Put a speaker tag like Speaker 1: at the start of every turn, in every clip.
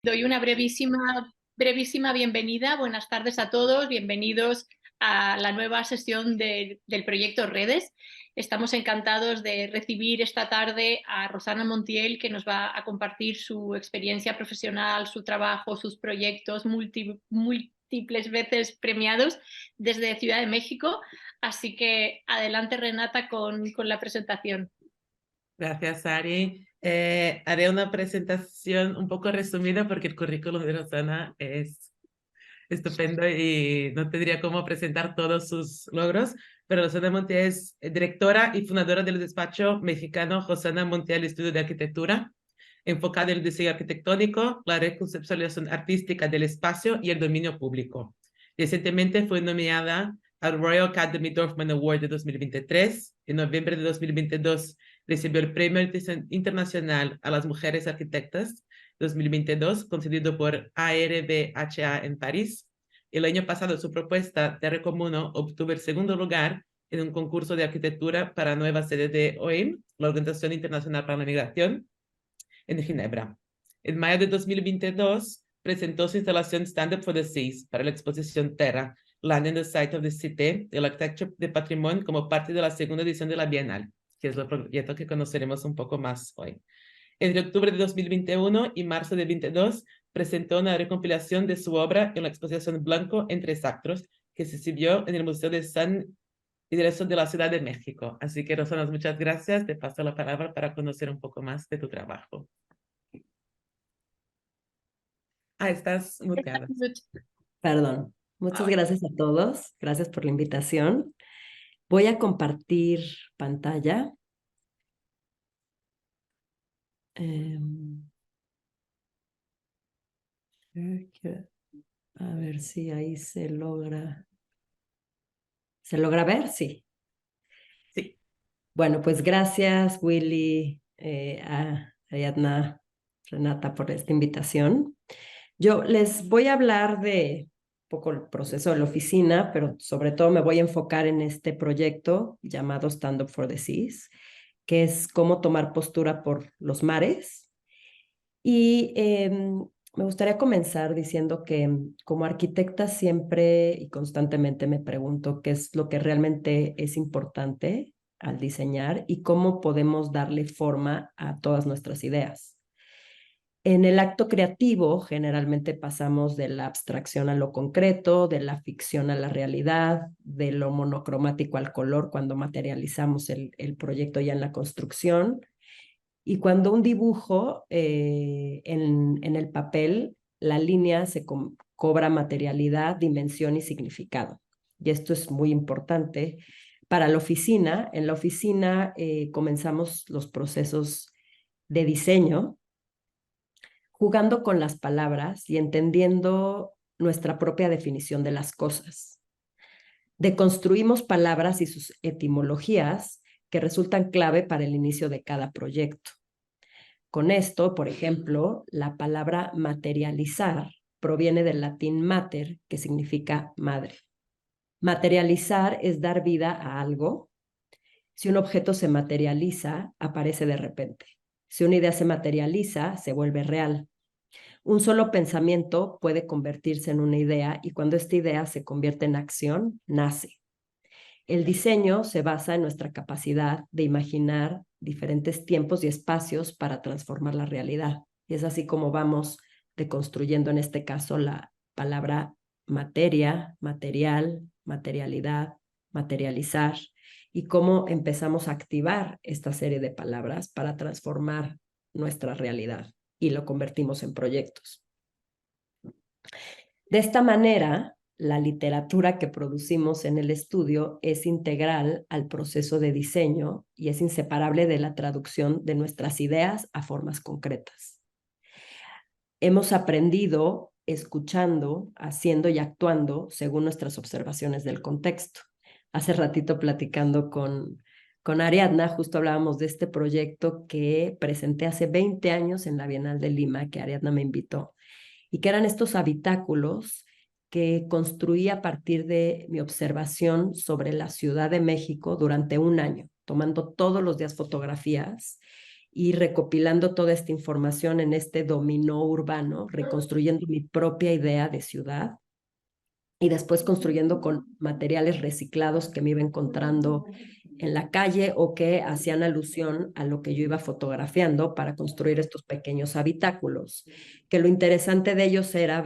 Speaker 1: Doy una brevísima bienvenida. Buenas tardes a todos. Bienvenidos a la nueva sesión del proyecto Redes. Estamos encantados de recibir esta tarde a Rosana Montiel, que nos va a compartir su experiencia profesional, su trabajo, sus proyectos múltiples veces premiados desde Ciudad de México. Así que adelante, Renata, con la presentación.
Speaker 2: Gracias, Ari. Haré una presentación un poco resumida porque el currículum de Rosana es estupendo y no tendría cómo presentar todos sus logros, pero Rosana Montiel es directora y fundadora del despacho mexicano Rosana Montiel Estudio de Arquitectura, enfocada en el diseño arquitectónico, la reconceptualización artística del espacio y el dominio público. Recientemente fue nominada al Royal Academy Dorfman Award de 2023. En noviembre de 2022 recibió el Premio Internacional a las Mujeres Arquitectas 2022, concedido por ARBHA en París. El año pasado su propuesta Terra Communo obtuvo el segundo lugar en un concurso de arquitectura para nueva sede de OIM, la Organización Internacional para la Migración, en Ginebra. En mayo de 2022 presentó su instalación Stand Up for the Seas para la exposición Terra, Land in the Site of the Cité, el Architecture de Patrimonio, como parte de la segunda edición de la Bienal, que es el proyecto que conoceremos un poco más hoy. Entre octubre de 2021 y marzo de 2022 presentó una recompilación de su obra en la exposición Blanco en tres actos, que se exhibió en el Museo de San Isidro de la Ciudad de México. Así que, Rosana, muchas gracias. Te paso la palabra para conocer un poco más de tu trabajo. Estás muteada.
Speaker 3: Perdón. Muchas gracias a todos. Gracias por la invitación. Voy a compartir pantalla. A ver si ahí se logra. ¿Se logra ver? Sí.
Speaker 2: Sí.
Speaker 3: Bueno, pues gracias, Willy, a Ariadna, Renata, por esta invitación. Yo les voy a hablar de un poco el proceso de la oficina, pero sobre todo me voy a enfocar en este proyecto llamado Stand Up for the Seas, que es cómo tomar postura por los mares. Y me gustaría comenzar diciendo que como arquitecta siempre y constantemente me pregunto qué es lo que realmente es importante al diseñar y cómo podemos darle forma a todas nuestras ideas. En el acto creativo generalmente pasamos de la abstracción a lo concreto, de la ficción a la realidad, de lo monocromático al color cuando materializamos el proyecto ya en la construcción. Y cuando un dibujo en el papel, la línea se cobra materialidad, dimensión y significado. Y esto es muy importante para la oficina. En la oficina comenzamos los procesos de diseño jugando con las palabras y entendiendo nuestra propia definición de las cosas. Deconstruimos palabras y sus etimologías que resultan clave para el inicio de cada proyecto. Con esto, por ejemplo, la palabra materializar proviene del latín mater, que significa madre. Materializar es dar vida a algo. Si un objeto se materializa, aparece de repente. Si una idea se materializa, se vuelve real. Un solo pensamiento puede convertirse en una idea y cuando esta idea se convierte en acción, nace. El diseño se basa en nuestra capacidad de imaginar diferentes tiempos y espacios para transformar la realidad. Y es así como vamos deconstruyendo en este caso la palabra materia, material, materialidad, materializar y cómo empezamos a activar esta serie de palabras para transformar nuestra realidad y lo convertimos en proyectos. De esta manera, la literatura que producimos en el estudio es integral al proceso de diseño y es inseparable de la traducción de nuestras ideas a formas concretas. Hemos aprendido escuchando, haciendo y actuando según nuestras observaciones del contexto. Hace ratito platicando con Ariadna, justo hablábamos de este proyecto que presenté hace 20 años en la Bienal de Lima, que Ariadna me invitó, y que eran estos habitáculos que construí a partir de mi observación sobre la Ciudad de México durante un año, tomando todos los días fotografías y recopilando toda esta información en este dominó urbano, reconstruyendo mi propia idea de ciudad y después construyendo con materiales reciclados que me iba encontrando en la calle o que hacían alusión a lo que yo iba fotografiando para construir estos pequeños habitáculos, que lo interesante de ellos era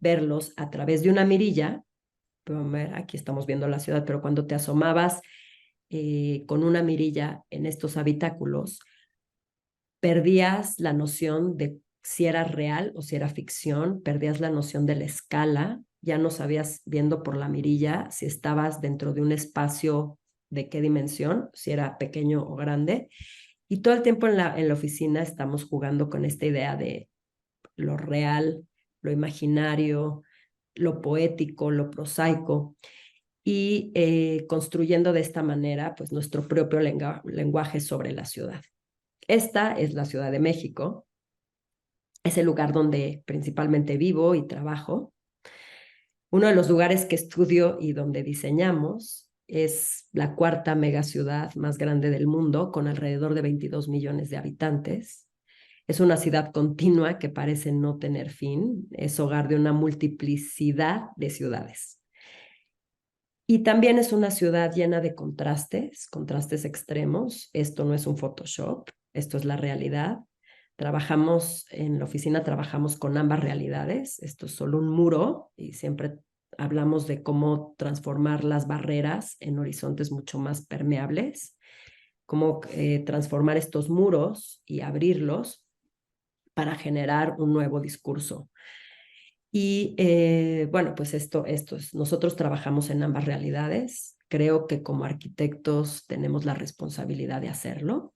Speaker 3: verlos a través de una mirilla. Aquí estamos viendo la ciudad, pero cuando te asomabas con una mirilla en estos habitáculos, perdías la noción de si era real o si era ficción, perdías la noción de la escala, ya no sabías viendo por la mirilla si estabas dentro de un espacio de qué dimensión, si era pequeño o grande. Y todo el tiempo en la oficina estamos jugando con esta idea de lo real, lo imaginario, lo poético, lo prosaico, y construyendo de esta manera pues nuestro propio lenguaje sobre la ciudad. Esta es la Ciudad de México, es el lugar donde principalmente vivo y trabajo. Uno de los lugares que estudio y donde diseñamos es la cuarta megaciudad más grande del mundo, con alrededor de 22 millones de habitantes. Es una ciudad continua que parece no tener fin, es hogar de una multiplicidad de ciudades. Y también es una ciudad llena de contrastes extremos. Esto no es un Photoshop, esto es la realidad. En la oficina trabajamos con ambas realidades. Esto es solo un muro y siempre hablamos de cómo transformar las barreras en horizontes mucho más permeables, cómo transformar estos muros y abrirlos para generar un nuevo discurso. Y bueno, pues nosotros trabajamos en ambas realidades. Creo que como arquitectos tenemos la responsabilidad de hacerlo.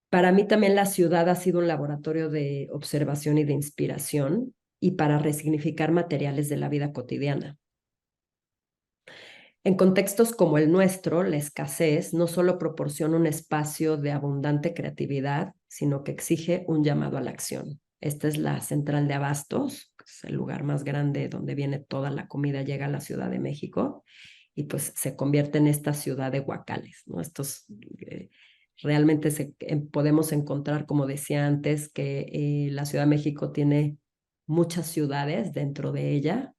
Speaker 3: Para mí también la ciudad ha sido un laboratorio de observación y de inspiración y para resignificar materiales de la vida cotidiana. En contextos como el nuestro, la escasez no solo proporciona un espacio de abundante creatividad, sino que exige un llamado a la acción. Esta es la central de abastos, que es el lugar más grande donde viene toda la comida, llega a la Ciudad de México y pues se convierte en esta ciudad de guacales, ¿no? Realmente podemos encontrar, como decía antes, que la Ciudad de México tiene muchas ciudades dentro de ella,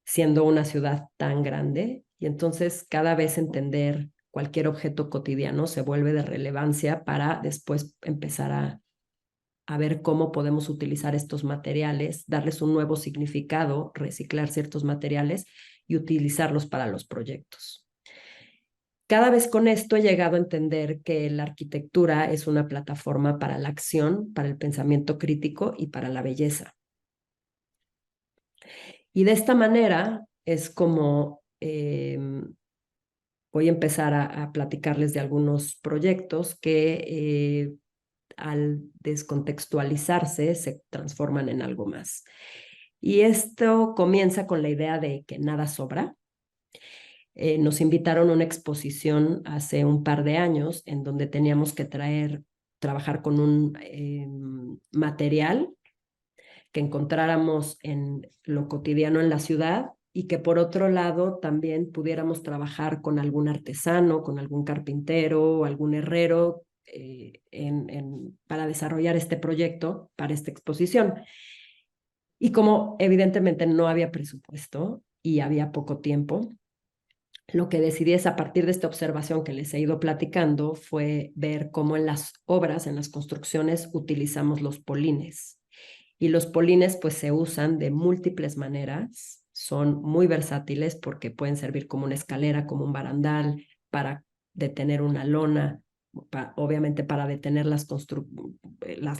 Speaker 3: siendo una ciudad tan grande, y entonces cada vez entender cualquier objeto cotidiano se vuelve de relevancia para después empezar a ver cómo podemos utilizar estos materiales, darles un nuevo significado, reciclar ciertos materiales y utilizarlos para los proyectos. Cada vez con esto he llegado a entender que la arquitectura es una plataforma para la acción, para el pensamiento crítico y para la belleza. Y de esta manera es como voy a empezar a platicarles de algunos proyectos que al descontextualizarse se transforman en algo más. Y esto comienza con la idea de que nada sobra. Nos invitaron a una exposición hace un par de años en donde teníamos que trabajar con un material que encontráramos en lo cotidiano en la ciudad y que por otro lado también pudiéramos trabajar con algún artesano, con algún carpintero o algún herrero para desarrollar este proyecto, para esta exposición. Y como evidentemente no había presupuesto y había poco tiempo, lo que decidí es, a partir de esta observación que les he ido platicando, fue ver cómo en las obras, en las construcciones, utilizamos los polines. Y los polines pues se usan de múltiples maneras, son muy versátiles porque pueden servir como una escalera, como un barandal, para detener una lona, obviamente para detener las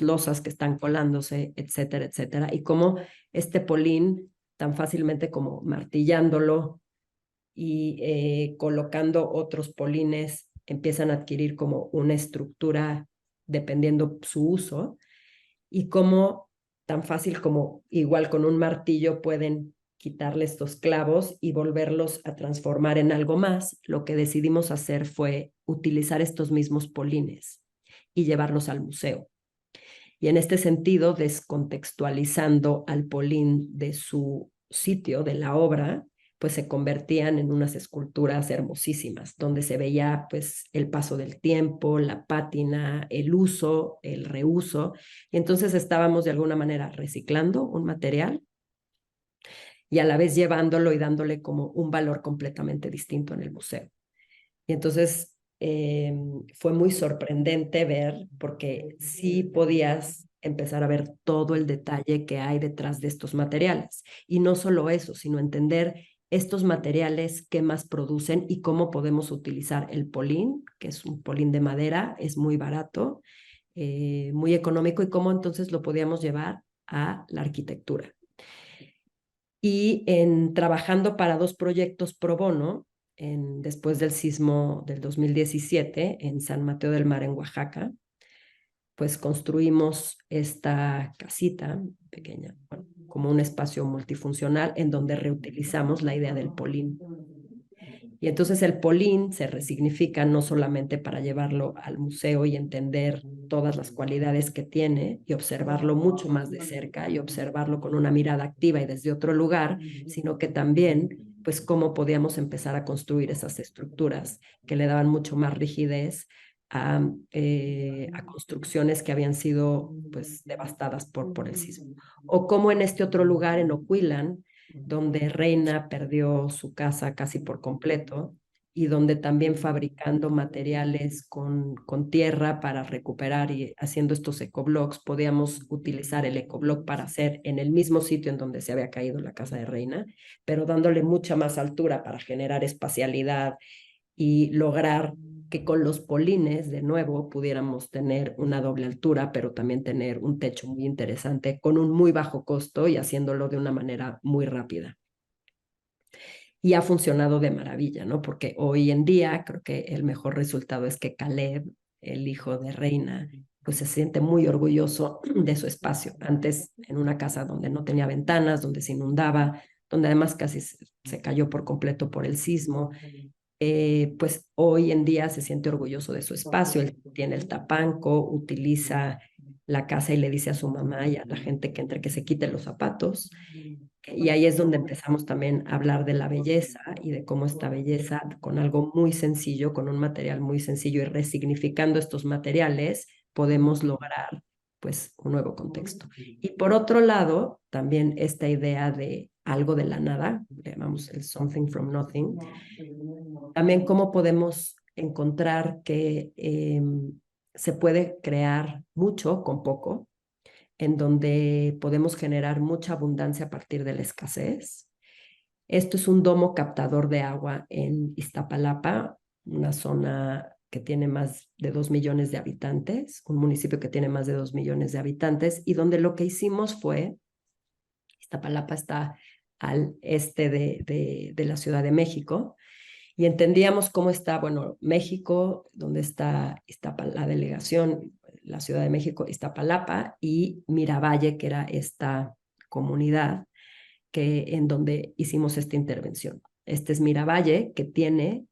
Speaker 3: losas que están colándose, etcétera, etcétera. Y como este polín, tan fácilmente como martillándolo y colocando otros polines, empiezan a adquirir como una estructura dependiendo su uso, y cómo tan fácil como igual con un martillo pueden quitarle estos clavos y volverlos a transformar en algo más. Lo que decidimos hacer fue utilizar estos mismos polines y llevarlos al museo. Y en este sentido, descontextualizando al polín de su sitio, de la obra, pues se convertían en unas esculturas hermosísimas, donde se veía pues el paso del tiempo, la pátina, el uso, el reuso, y entonces estábamos de alguna manera reciclando un material y a la vez llevándolo y dándole como un valor completamente distinto en el museo. Y entonces fue muy sorprendente ver, porque sí podías empezar a ver todo el detalle que hay detrás de estos materiales. Y no solo eso, sino entender estos materiales, qué más producen y cómo podemos utilizar el polín, que es un polín de madera, es muy barato, muy económico, y cómo entonces lo podíamos llevar a la arquitectura. Y en trabajando para 2 proyectos pro bono, después del sismo del 2017 en San Mateo del Mar, en Oaxaca, pues construimos esta casita pequeña, bueno, como un espacio multifuncional en donde reutilizamos la idea del polín. Y entonces el polín se resignifica no solamente para llevarlo al museo y entender todas las cualidades que tiene y observarlo mucho más de cerca y observarlo con una mirada activa y desde otro lugar, sino que también, pues, cómo podíamos empezar a construir esas estructuras que le daban mucho más rigidez a construcciones que habían sido, pues, devastadas por el sismo. O cómo en este otro lugar, en Ocuilan, donde Reina perdió su casa casi por completo y donde también fabricando materiales con tierra para recuperar y haciendo estos ecoblocks, podíamos utilizar el ecoblock para hacer en el mismo sitio en donde se había caído la casa de Reina, pero dándole mucha más altura para generar espacialidad y lograr que con los polines, de nuevo, pudiéramos tener una doble altura, pero también tener un techo muy interesante con un muy bajo costo y haciéndolo de una manera muy rápida. Y ha funcionado de maravilla, ¿no? Porque hoy en día creo que el mejor resultado es que Caleb, el hijo de Reina, pues se siente muy orgulloso de su espacio. Antes, en una casa donde no tenía ventanas, donde se inundaba, donde además casi se cayó por completo por el sismo, pues hoy en día se siente orgulloso de su espacio. Él tiene el tapanco, utiliza la casa y le dice a su mamá y a la gente que entre que se quite los zapatos. Y ahí es donde empezamos también a hablar de la belleza y de cómo esta belleza, con algo muy sencillo, con un material muy sencillo y resignificando estos materiales, podemos lograr pues un nuevo contexto. Y por otro lado, también esta idea de algo de la nada, llamamos el something from nothing, también cómo podemos encontrar que se puede crear mucho con poco, en donde podemos generar mucha abundancia a partir de la escasez. Esto es un domo captador de agua en Iztapalapa, una zona que tiene más de 2 millones de habitantes, un municipio que tiene más de 2 millones de habitantes, y donde lo que hicimos fue, Iztapalapa está al este de la Ciudad de México, y entendíamos cómo está, bueno, México, donde está la delegación, la Ciudad de México, Iztapalapa, y Miravalle, que era esta comunidad en donde hicimos esta intervención. Este es Miravalle, que tiene,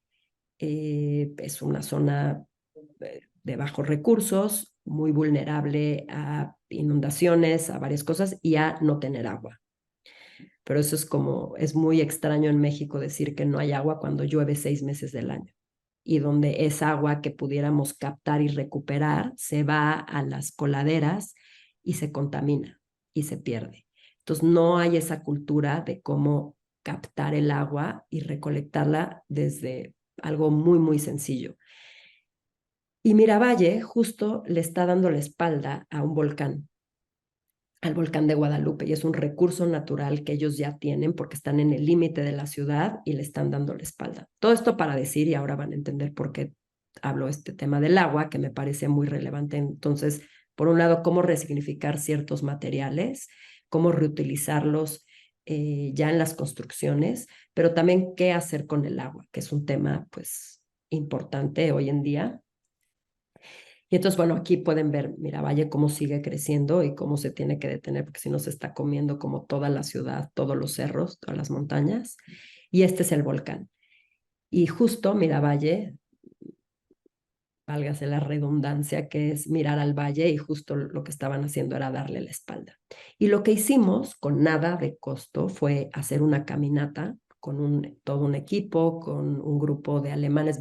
Speaker 3: es una zona de bajos recursos, muy vulnerable a inundaciones, a varias cosas, y a no tener agua. Pero eso es muy extraño en México decir que no hay agua cuando llueve 6 meses del año. Y donde esa agua que pudiéramos captar y recuperar se va a las coladeras y se contamina y se pierde. Entonces no hay esa cultura de cómo captar el agua y recolectarla desde algo muy, muy sencillo. Y Miravalle justo le está dando la espalda a un volcán, al volcán de Guadalupe, y es un recurso natural que ellos ya tienen porque están en el límite de la ciudad y le están dando la espalda. Todo esto para decir, y ahora van a entender por qué hablo este tema del agua, que me parece muy relevante. Entonces, por un lado, cómo resignificar ciertos materiales, cómo reutilizarlos ya en las construcciones, pero también qué hacer con el agua, que es un tema pues importante hoy en día. Y entonces, bueno, aquí pueden ver Miravalle cómo sigue creciendo y cómo se tiene que detener, porque si no se está comiendo como toda la ciudad, todos los cerros, todas las montañas. Y este es el volcán. Y justo Miravalle, válgase la redundancia, que es mirar al valle, y justo lo que estaban haciendo era darle la espalda. Y lo que hicimos con nada de costo fue hacer una caminata todo un equipo, con un grupo de alemanes.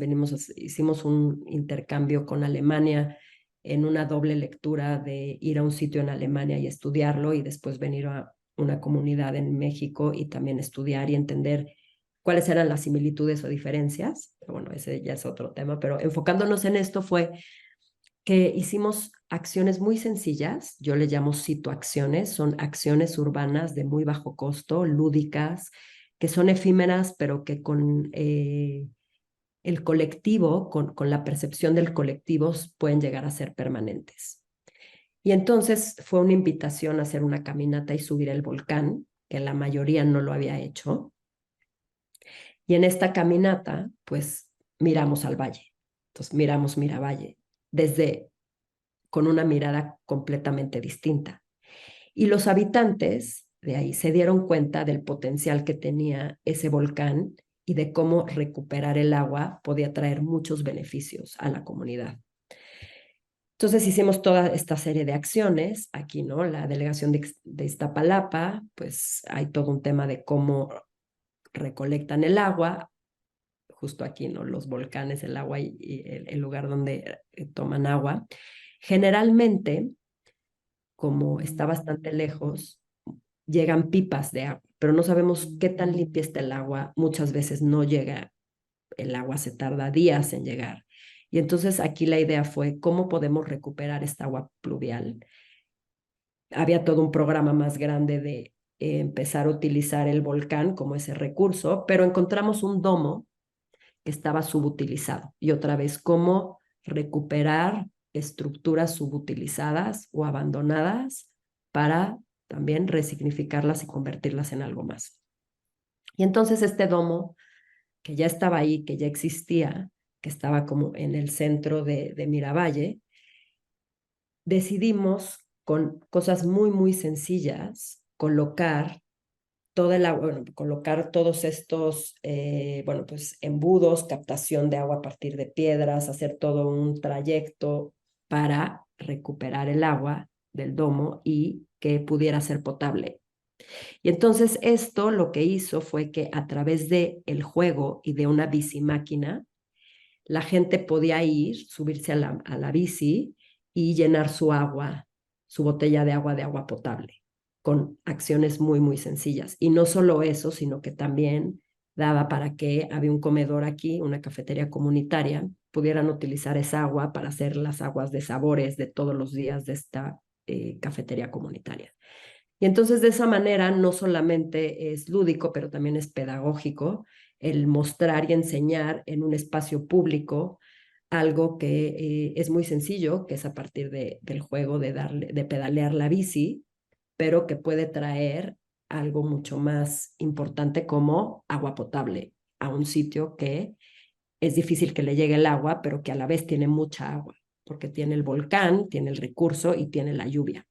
Speaker 3: Hicimos un intercambio con Alemania en una doble lectura de ir a un sitio en Alemania y estudiarlo y después venir a una comunidad en México y también estudiar y entender cuáles eran las similitudes o diferencias. Pero bueno, ese ya es otro tema, pero enfocándonos en esto fue que hicimos acciones muy sencillas, yo le llamo citoacciones, son acciones urbanas de muy bajo costo, lúdicas, que son efímeras, pero que con el colectivo, con la percepción del colectivo, pueden llegar a ser permanentes. Y entonces fue una invitación a hacer una caminata y subir el volcán, que la mayoría no lo había hecho. Y en esta caminata, pues miramos al valle. Entonces miramos Miravalle con una mirada completamente distinta. Y los habitantes de ahí se dieron cuenta del potencial que tenía ese volcán y de cómo recuperar el agua podía traer muchos beneficios a la comunidad. Entonces hicimos toda esta serie de acciones aquí, ¿no? La delegación de Iztapalapa, pues hay todo un tema de cómo recolectan el agua, justo aquí, ¿no? Los volcanes, el agua y el lugar donde toman agua. Generalmente, como está bastante lejos, llegan pipas de agua, pero no sabemos qué tan limpia está el agua. Muchas veces no llega, el agua se tarda días en llegar. Y entonces aquí la idea fue cómo podemos recuperar esta agua pluvial. Había todo un programa más grande de empezar a utilizar el volcán como ese recurso, pero encontramos un domo que estaba subutilizado. Y otra vez, cómo recuperar estructuras subutilizadas o abandonadas para también resignificarlas y convertirlas en algo más. Y entonces este domo, que ya estaba ahí, que ya existía, que estaba como en el centro de Miravalle, decidimos con cosas muy, muy sencillas colocar colocar todos estos, pues embudos, captación de agua a partir de piedras, hacer todo un trayecto para recuperar el agua del domo y que pudiera ser potable. Y entonces esto lo que hizo fue que a través de el juego y de una bicimáquina, la gente podía subirse a la bici y llenar su botella de agua potable, con acciones muy, muy sencillas. Y no solo eso, sino que también daba para que había un comedor aquí, una cafetería comunitaria, pudieran utilizar esa agua para hacer las aguas de sabores de todos los días de esta cafetería comunitaria. Y entonces de esa manera no solamente es lúdico, pero también es pedagógico el mostrar y enseñar en un espacio público algo que es muy sencillo, que es a partir del juego de pedalear la bici, pero que puede traer algo mucho más importante como agua potable a un sitio que es difícil que le llegue el agua, pero que a la vez tiene mucha agua, porque tiene el volcán, tiene el recurso y tiene la lluvia.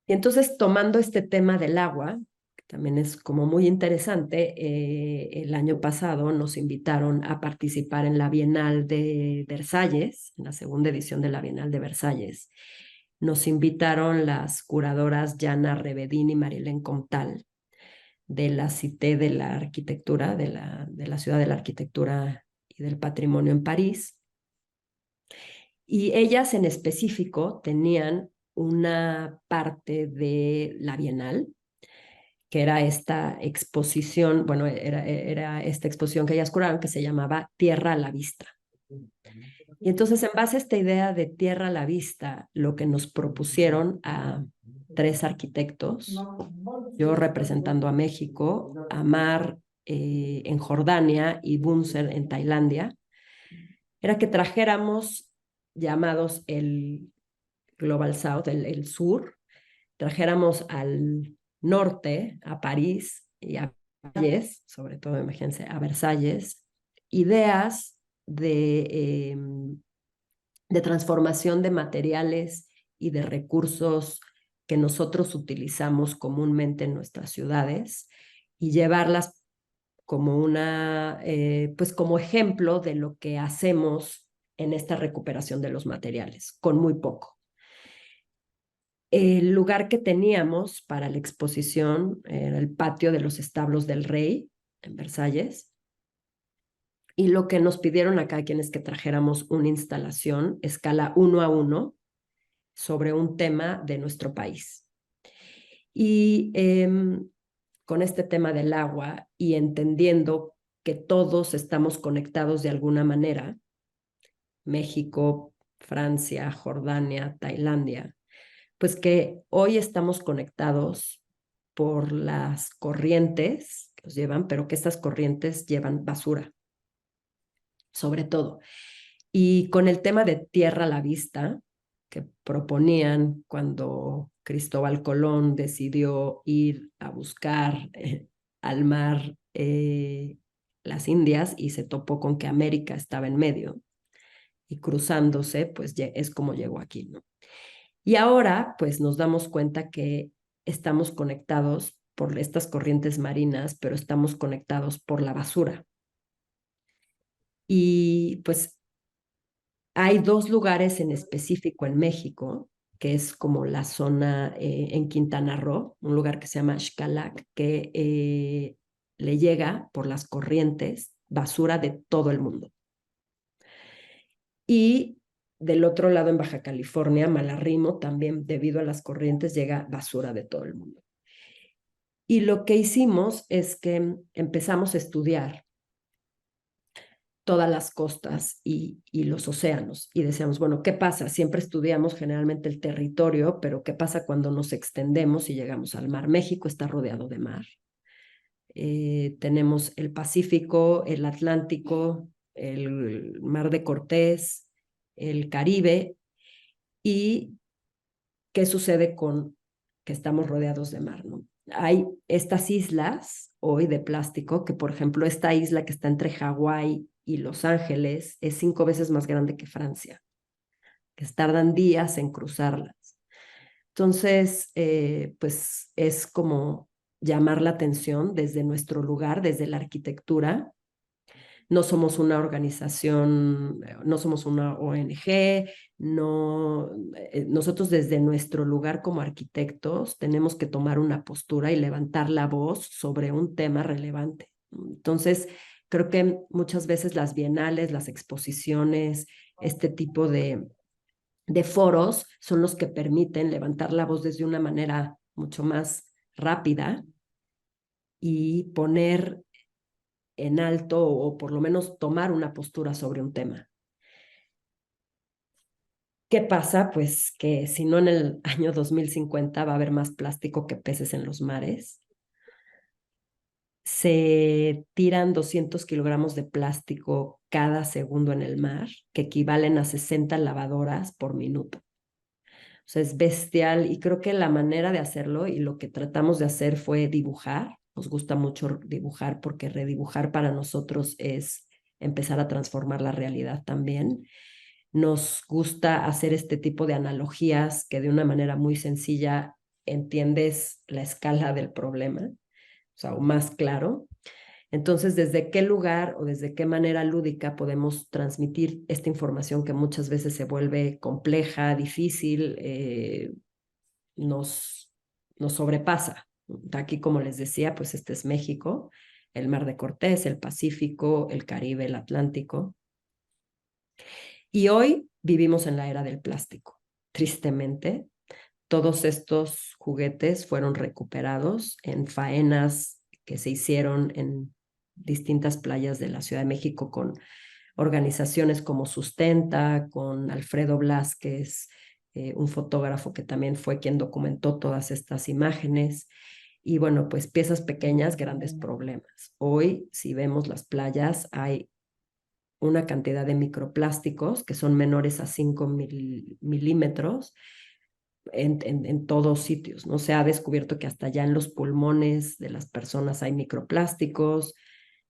Speaker 3: Y entonces, tomando este tema del agua, que también es como muy interesante, el año pasado nos invitaron a participar en la Bienal de Versalles, en la segunda edición de la Bienal de Versalles. Nos invitaron las curadoras Jana Revedín y Marilén Comtal de la Cité de la Arquitectura, de la Ciudad de la Arquitectura y del Patrimonio en París. Y ellas en específico tenían una parte de la Bienal, que era esta exposición, bueno, era esta exposición que ellas curaron que se llamaba Tierra a la Vista. Y entonces, en base a esta idea de Tierra a la Vista, lo que nos propusieron a 3 arquitectos, yo representando a México, Amar en Jordania y Bunser en Tailandia, era que trajéramos llamados el Global South, el sur, trajéramos al norte, a París y a Versalles, sobre todo, imagínense, a Versalles, ideas de transformación de materiales y de recursos que nosotros utilizamos comúnmente en nuestras ciudades y llevarlas como pues como ejemplo de lo que hacemos en esta recuperación de los materiales, con muy poco. El lugar que teníamos para la exposición era el patio de los establos del rey en Versalles. Y lo que nos pidieron acá quienes que trajéramos una instalación escala 1:1 sobre un tema de nuestro país. Y con este tema del agua y entendiendo que todos estamos conectados de alguna manera, México, Francia, Jordania, Tailandia, pues que hoy estamos conectados por las corrientes que nos llevan, pero que estas corrientes llevan basura, sobre todo. Y con el tema de tierra a la vista, que proponían cuando Cristóbal Colón decidió ir a buscar al mar las Indias y se topó con que América estaba en medio y cruzándose, pues es como llegó aquí, ¿no? Y ahora, pues nos damos cuenta que estamos conectados por estas corrientes marinas, pero estamos conectados por la basura. Y pues hay 2 lugares en específico en México, que es como la zona en Quintana Roo, un lugar que se llama Xcalac, que le llega por las corrientes basura de todo el mundo. Y del otro lado, en Baja California, Malarrimo, también debido a las corrientes llega basura de todo el mundo. Y lo que hicimos es que empezamos a estudiar todas las costas y los océanos. Y decíamos, bueno, ¿qué pasa? Siempre estudiamos generalmente el territorio, pero ¿qué pasa cuando nos extendemos y llegamos al mar? México está rodeado de mar. Tenemos el Pacífico, el Atlántico, el Mar de Cortés, el Caribe. ¿Y qué sucede con que estamos rodeados de mar, ¿no? Hay estas islas hoy de plástico, que por ejemplo esta isla que está entre Hawái y Los Ángeles es 5 veces más grande que Francia, que tardan días en cruzarlas. Entonces, pues es como llamar la atención desde nuestro lugar, desde la arquitectura. No somos una organización, no somos una ONG, no, nosotros desde nuestro lugar como arquitectos tenemos que tomar una postura y levantar la voz sobre un tema relevante. Entonces, creo que muchas veces las bienales, las exposiciones, este tipo de foros son los que permiten levantar la voz desde una manera mucho más rápida y poner en alto o por lo menos tomar una postura sobre un tema. ¿Qué pasa? Pues que si no en el año 2050 va a haber más plástico que peces en los mares. Se tiran 200 kilogramos de plástico cada segundo en el mar, que equivalen a 60 lavadoras por minuto. O sea, es bestial y creo que la manera de hacerlo y lo que tratamos de hacer fue dibujar. Nos gusta mucho dibujar porque redibujar para nosotros es empezar a transformar la realidad también. Nos gusta hacer este tipo de analogías que de una manera muy sencilla entiendes la escala del problema, o sea, o más claro. Entonces, ¿desde qué lugar o desde qué manera lúdica podemos transmitir esta información que muchas veces se vuelve compleja, difícil, nos sobrepasa? Aquí, como les decía, pues este es México, el Mar de Cortés, el Pacífico, el Caribe, el Atlántico. Y hoy vivimos en la era del plástico. Tristemente, todos estos juguetes fueron recuperados en faenas que se hicieron en distintas playas de la Ciudad de México con organizaciones como Sustenta, con Alfredo Blázquez, un fotógrafo que también fue quien documentó todas estas imágenes. Y bueno, pues piezas pequeñas, grandes problemas. Hoy, si vemos las playas, hay una cantidad de microplásticos que son menores a 5 milímetros en todos sitios, ¿no? Se ha descubierto que hasta ya en los pulmones de las personas hay microplásticos.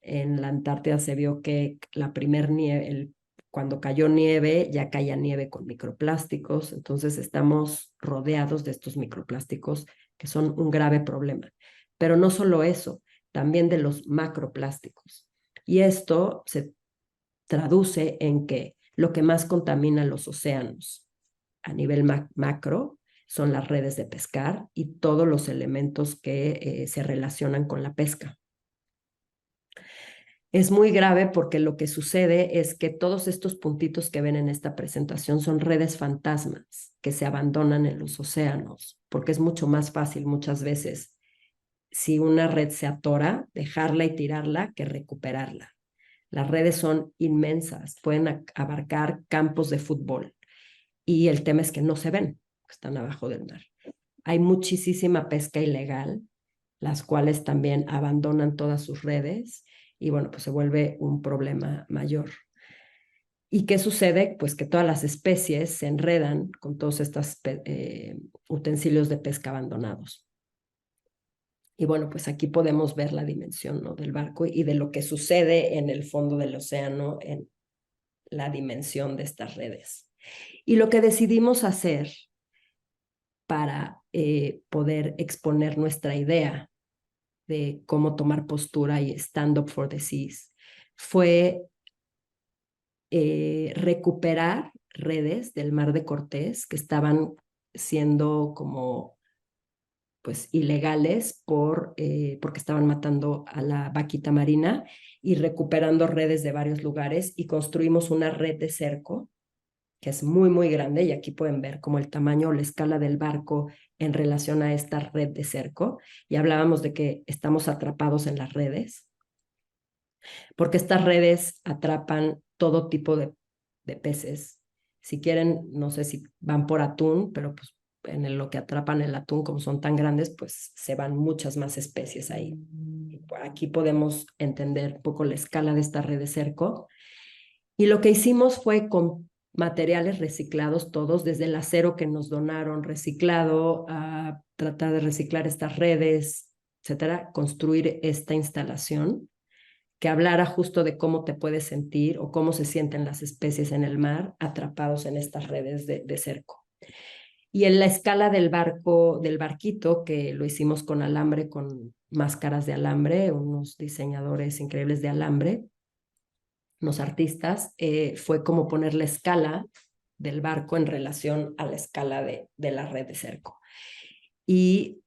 Speaker 3: En la Antártida se vio que la primer nieve, cuando cayó nieve, ya caía nieve con microplásticos. Entonces estamos rodeados de estos microplásticos que son un grave problema. Pero no solo eso, también de los macroplásticos. Y esto se traduce en que lo que más contamina los océanos a nivel macro son las redes de pescar y todos los elementos que se relacionan con la pesca. Es muy grave porque lo que sucede es que todos estos puntitos que ven en esta presentación son redes fantasmas que se abandonan en los océanos, porque es mucho más fácil muchas veces, si una red se atora, dejarla y tirarla que recuperarla. Las redes son inmensas, pueden abarcar campos de fútbol y el tema es que no se ven, están abajo del mar. Hay muchísima pesca ilegal, las cuales también abandonan todas sus redes y bueno, pues se vuelve un problema mayor. ¿Y qué sucede? Pues que todas las especies se enredan con todos estos utensilios de pesca abandonados. Y bueno, pues aquí podemos ver la dimensión, ¿no?, del barco y de lo que sucede en el fondo del océano, en la dimensión de estas redes. Y lo que decidimos hacer para poder exponer nuestra idea de cómo tomar postura y stand up for the seas fue recuperar redes del Mar de Cortés que estaban siendo como pues ilegales porque estaban matando a la vaquita marina, y recuperando redes de varios lugares, y construimos una red de cerco que es muy, muy grande, y aquí pueden ver como el tamaño o la escala del barco en relación a esta red de cerco, y hablábamos de que estamos atrapados en las redes, porque estas redes atrapan todo tipo de peces. Si quieren, no sé si van por atún, pero pues en lo que atrapan el atún, como son tan grandes, pues se van muchas más especies ahí. Aquí podemos entender un poco la escala de esta red de cerco. Y lo que hicimos fue con materiales reciclados todos, desde el acero que nos donaron reciclado, a tratar de reciclar estas redes, etcétera, construir esta instalación que hablara justo de cómo te puedes sentir o cómo se sienten las especies en el mar atrapados en estas redes de cerco. Y en la escala del barquito, que lo hicimos con alambre, con máscaras de alambre, unos diseñadores increíbles de alambre, unos artistas, fue como poner la escala del barco en relación a la escala de la red de cerco. Y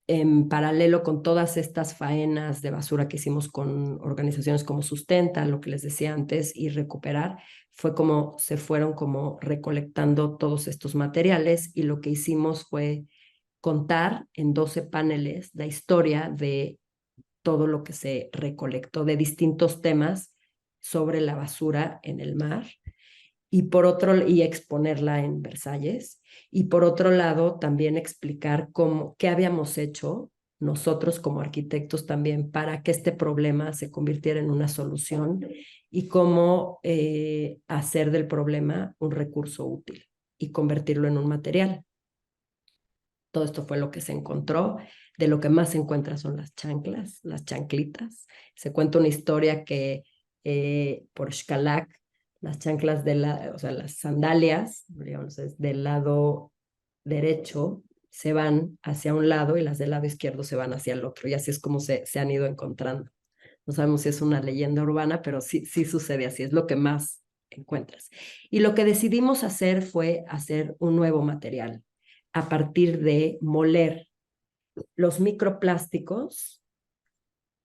Speaker 3: en paralelo con todas estas faenas de basura que hicimos con organizaciones como Sustenta, lo que les decía antes, y Recuperar, fue como se fueron como recolectando todos estos materiales, y lo que hicimos fue contar en 12 paneles la historia de todo lo que se recolectó de distintos temas sobre la basura en el mar, y exponerla en Versalles, y por otro lado también explicar qué habíamos hecho nosotros como arquitectos también para que este problema se convirtiera en una solución, y cómo hacer del problema un recurso útil y convertirlo en un material. Todo esto fue lo que se encontró. De lo que más se encuentra son las chanclas, las chanclitas. Se cuenta una historia que por Xcalac, las chanclas o sea, las sandalias, digamos, del lado derecho se van hacia un lado y las del lado izquierdo se van hacia el otro. Y así es como se han ido encontrando. No sabemos si es una leyenda urbana, pero sí sucede así, es lo que más encuentras. Y lo que decidimos hacer fue hacer un nuevo material a partir de moler los microplásticos,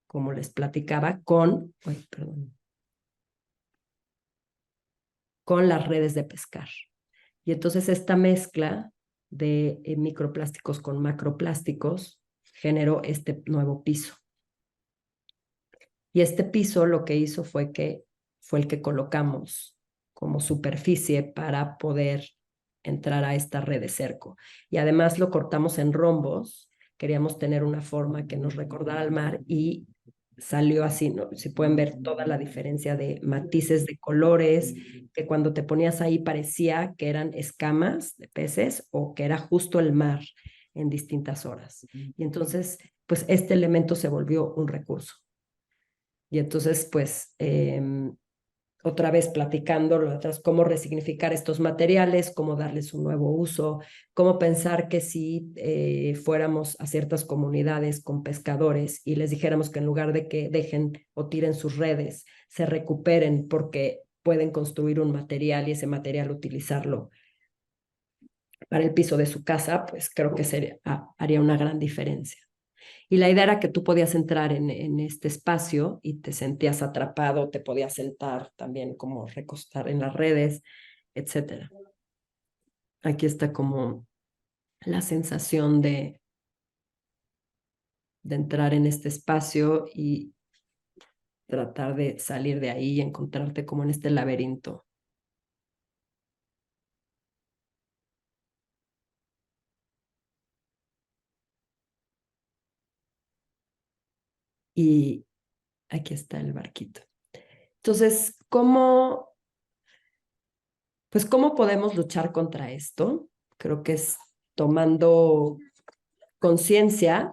Speaker 3: como les platicaba, con las redes de pescar. Y entonces esta mezcla de microplásticos con macroplásticos generó este nuevo piso. Y este piso lo que hizo fue el que colocamos como superficie para poder entrar a esta red de cerco. Y además lo cortamos en rombos. Queríamos tener una forma que nos recordara al mar, y salió así, ¿no? Si pueden ver toda la diferencia de matices de colores, que cuando te ponías ahí parecía que eran escamas de peces o que era justo el mar en distintas horas. Y entonces, pues este elemento se volvió un recurso. Y entonces, pues, otra vez platicando cómo resignificar estos materiales, cómo darles un nuevo uso, cómo pensar que si fuéramos a ciertas comunidades con pescadores y les dijéramos que en lugar de que dejen o tiren sus redes, se recuperen porque pueden construir un material y ese material utilizarlo para el piso de su casa, pues creo que haría una gran diferencia. Y la idea era que tú podías entrar en este espacio y te sentías atrapado, te podías sentar también como recostar en las redes, etcétera. Aquí está como la sensación de entrar en este espacio y tratar de salir de ahí y encontrarte como en este laberinto. Y aquí está el barquito. Entonces, pues, ¿cómo podemos luchar contra esto? Creo que es tomando conciencia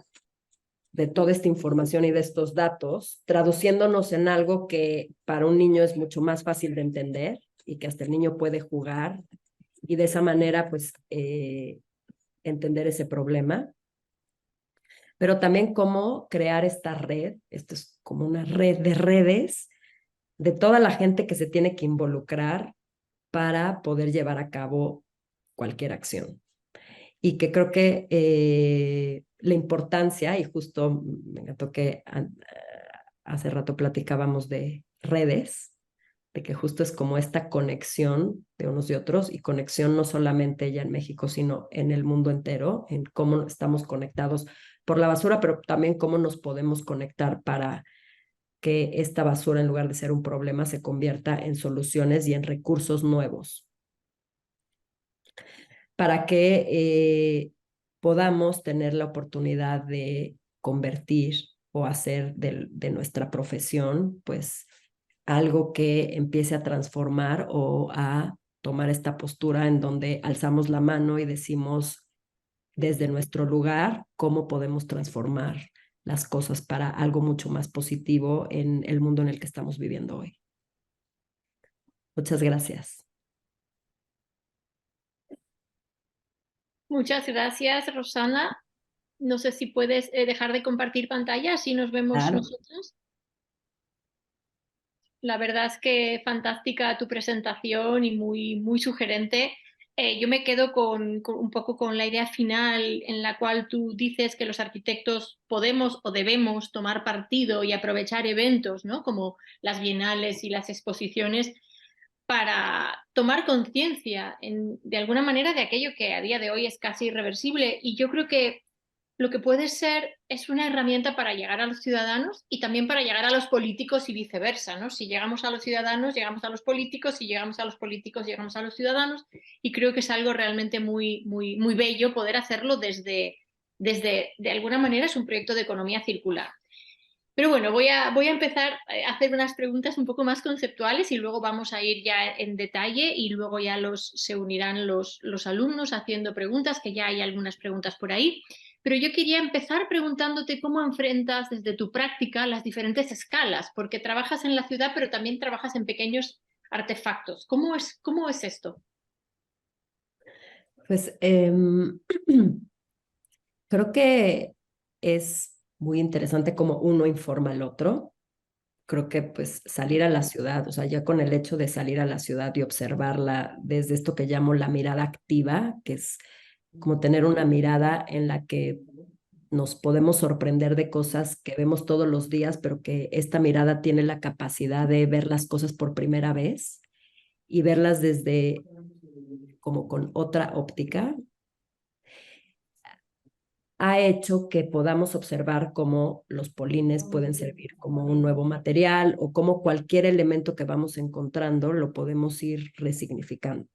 Speaker 3: de toda esta información y de estos datos, traduciéndonos en algo que para un niño es mucho más fácil de entender y que hasta el niño puede jugar y de esa manera, pues, entender ese problema. Pero también cómo crear esta red, esto es como una red de redes de toda la gente que se tiene que involucrar para poder llevar a cabo cualquier acción. Y que creo que la importancia, y justo me encantó que hace rato platicábamos de redes, de que justo es como esta conexión de unos y otros, y conexión no solamente ya en México, sino en el mundo entero, en cómo estamos conectados por la basura, pero también cómo nos podemos conectar para que esta basura, en lugar de ser un problema, se convierta en soluciones y en recursos nuevos, para que podamos tener la oportunidad de convertir o hacer de nuestra profesión, pues, algo que empiece a transformar o a tomar esta postura en donde alzamos la mano y decimos desde nuestro lugar cómo podemos transformar las cosas para algo mucho más positivo en el mundo en el que estamos viviendo hoy. Muchas gracias.
Speaker 1: Muchas gracias, Rosana. No sé si puedes dejar de compartir pantalla, así nos vemos
Speaker 3: Claro.
Speaker 1: nosotros. La verdad es que fantástica tu presentación y muy sugerente. Yo me quedo con un poco con la idea final en la cual tú dices que los arquitectos podemos o debemos tomar partido y aprovechar eventos, ¿no? Como las bienales y las exposiciones para tomar conciencia de alguna manera de aquello que a día de hoy es casi irreversible. Y yo creo que lo que puede ser es una herramienta para llegar a los ciudadanos y también para llegar a los políticos y viceversa, ¿no? Si llegamos a los ciudadanos, llegamos a los políticos, si llegamos a los políticos, llegamos a los ciudadanos, y creo que es algo realmente muy bello poder hacerlo desde, de alguna manera, es un proyecto de economía circular. Pero bueno, voy a empezar a hacer unas preguntas un poco más conceptuales y luego vamos a ir ya en detalle y luego ya se unirán los alumnos haciendo preguntas, que ya hay algunas preguntas por ahí. Pero yo quería empezar preguntándote cómo enfrentas desde tu práctica las diferentes escalas, porque trabajas en la ciudad, pero también trabajas en pequeños artefactos. ¿Cómo es esto?
Speaker 3: Pues creo que es muy interesante cómo uno informa al otro. Creo que pues salir a la ciudad, o sea, ya con el hecho de salir a la ciudad y observarla desde esto que llamo la mirada activa, que es como tener una mirada en la que nos podemos sorprender de cosas que vemos todos los días, pero que esta mirada tiene la capacidad de ver las cosas por primera vez y verlas desde como con otra óptica, ha hecho que podamos observar cómo los polines pueden servir como un nuevo material o cómo cualquier elemento que vamos encontrando lo podemos ir resignificando.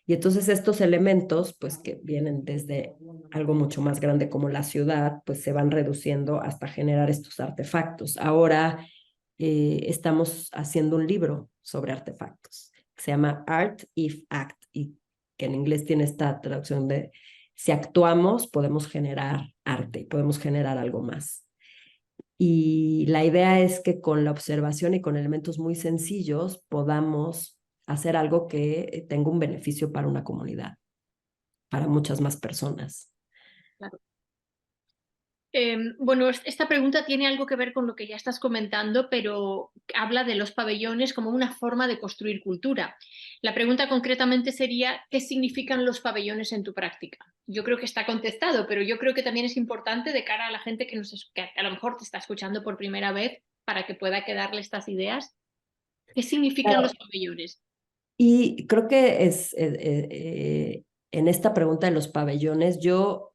Speaker 3: Y entonces estos elementos, pues que vienen desde algo mucho más grande como la ciudad, pues se van reduciendo hasta generar estos artefactos. Ahora estamos haciendo un libro sobre artefactos. Se llama Art If Act, y que en inglés tiene esta traducción de si actuamos, podemos generar arte, podemos generar algo más. Y la idea es que con la observación y con elementos muy sencillos podamos hacer algo que tenga un beneficio para una comunidad, para muchas más personas.
Speaker 1: Claro. Bueno, esta pregunta tiene algo que ver con lo que ya estás comentando, pero habla de los pabellones como una forma de construir cultura. La pregunta concretamente sería, ¿qué significan los pabellones en tu práctica? Yo creo que está contestado, pero yo creo que también es importante de cara a la gente que a lo mejor te está escuchando por primera vez para que pueda quedarle estas ideas. ¿Qué significan los
Speaker 3: Claro.
Speaker 1: pabellones?
Speaker 3: Y creo que en esta pregunta de los pabellones, yo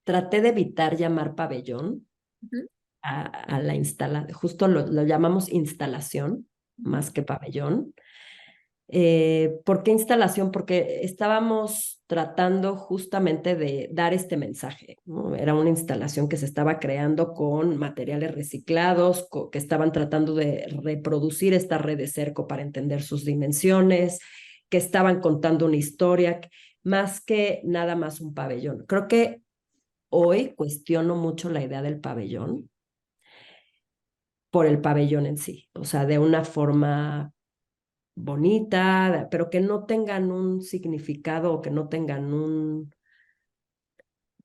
Speaker 3: traté de evitar llamar pabellón
Speaker 1: Ujú,
Speaker 3: a la instalación, justo lo llamamos instalación
Speaker 1: ujú.
Speaker 3: más que pabellón. ¿Por qué instalación? Porque estábamos tratando justamente de dar este mensaje, ¿no? Era una instalación que se estaba creando con materiales reciclados, que estaban tratando de reproducir esta red de cerco para entender sus dimensiones, que estaban contando una historia, más que nada más un pabellón. Creo que hoy cuestiono mucho la idea del pabellón por el pabellón en sí, o sea, de una forma bonita, pero que no tengan un significado o que no tengan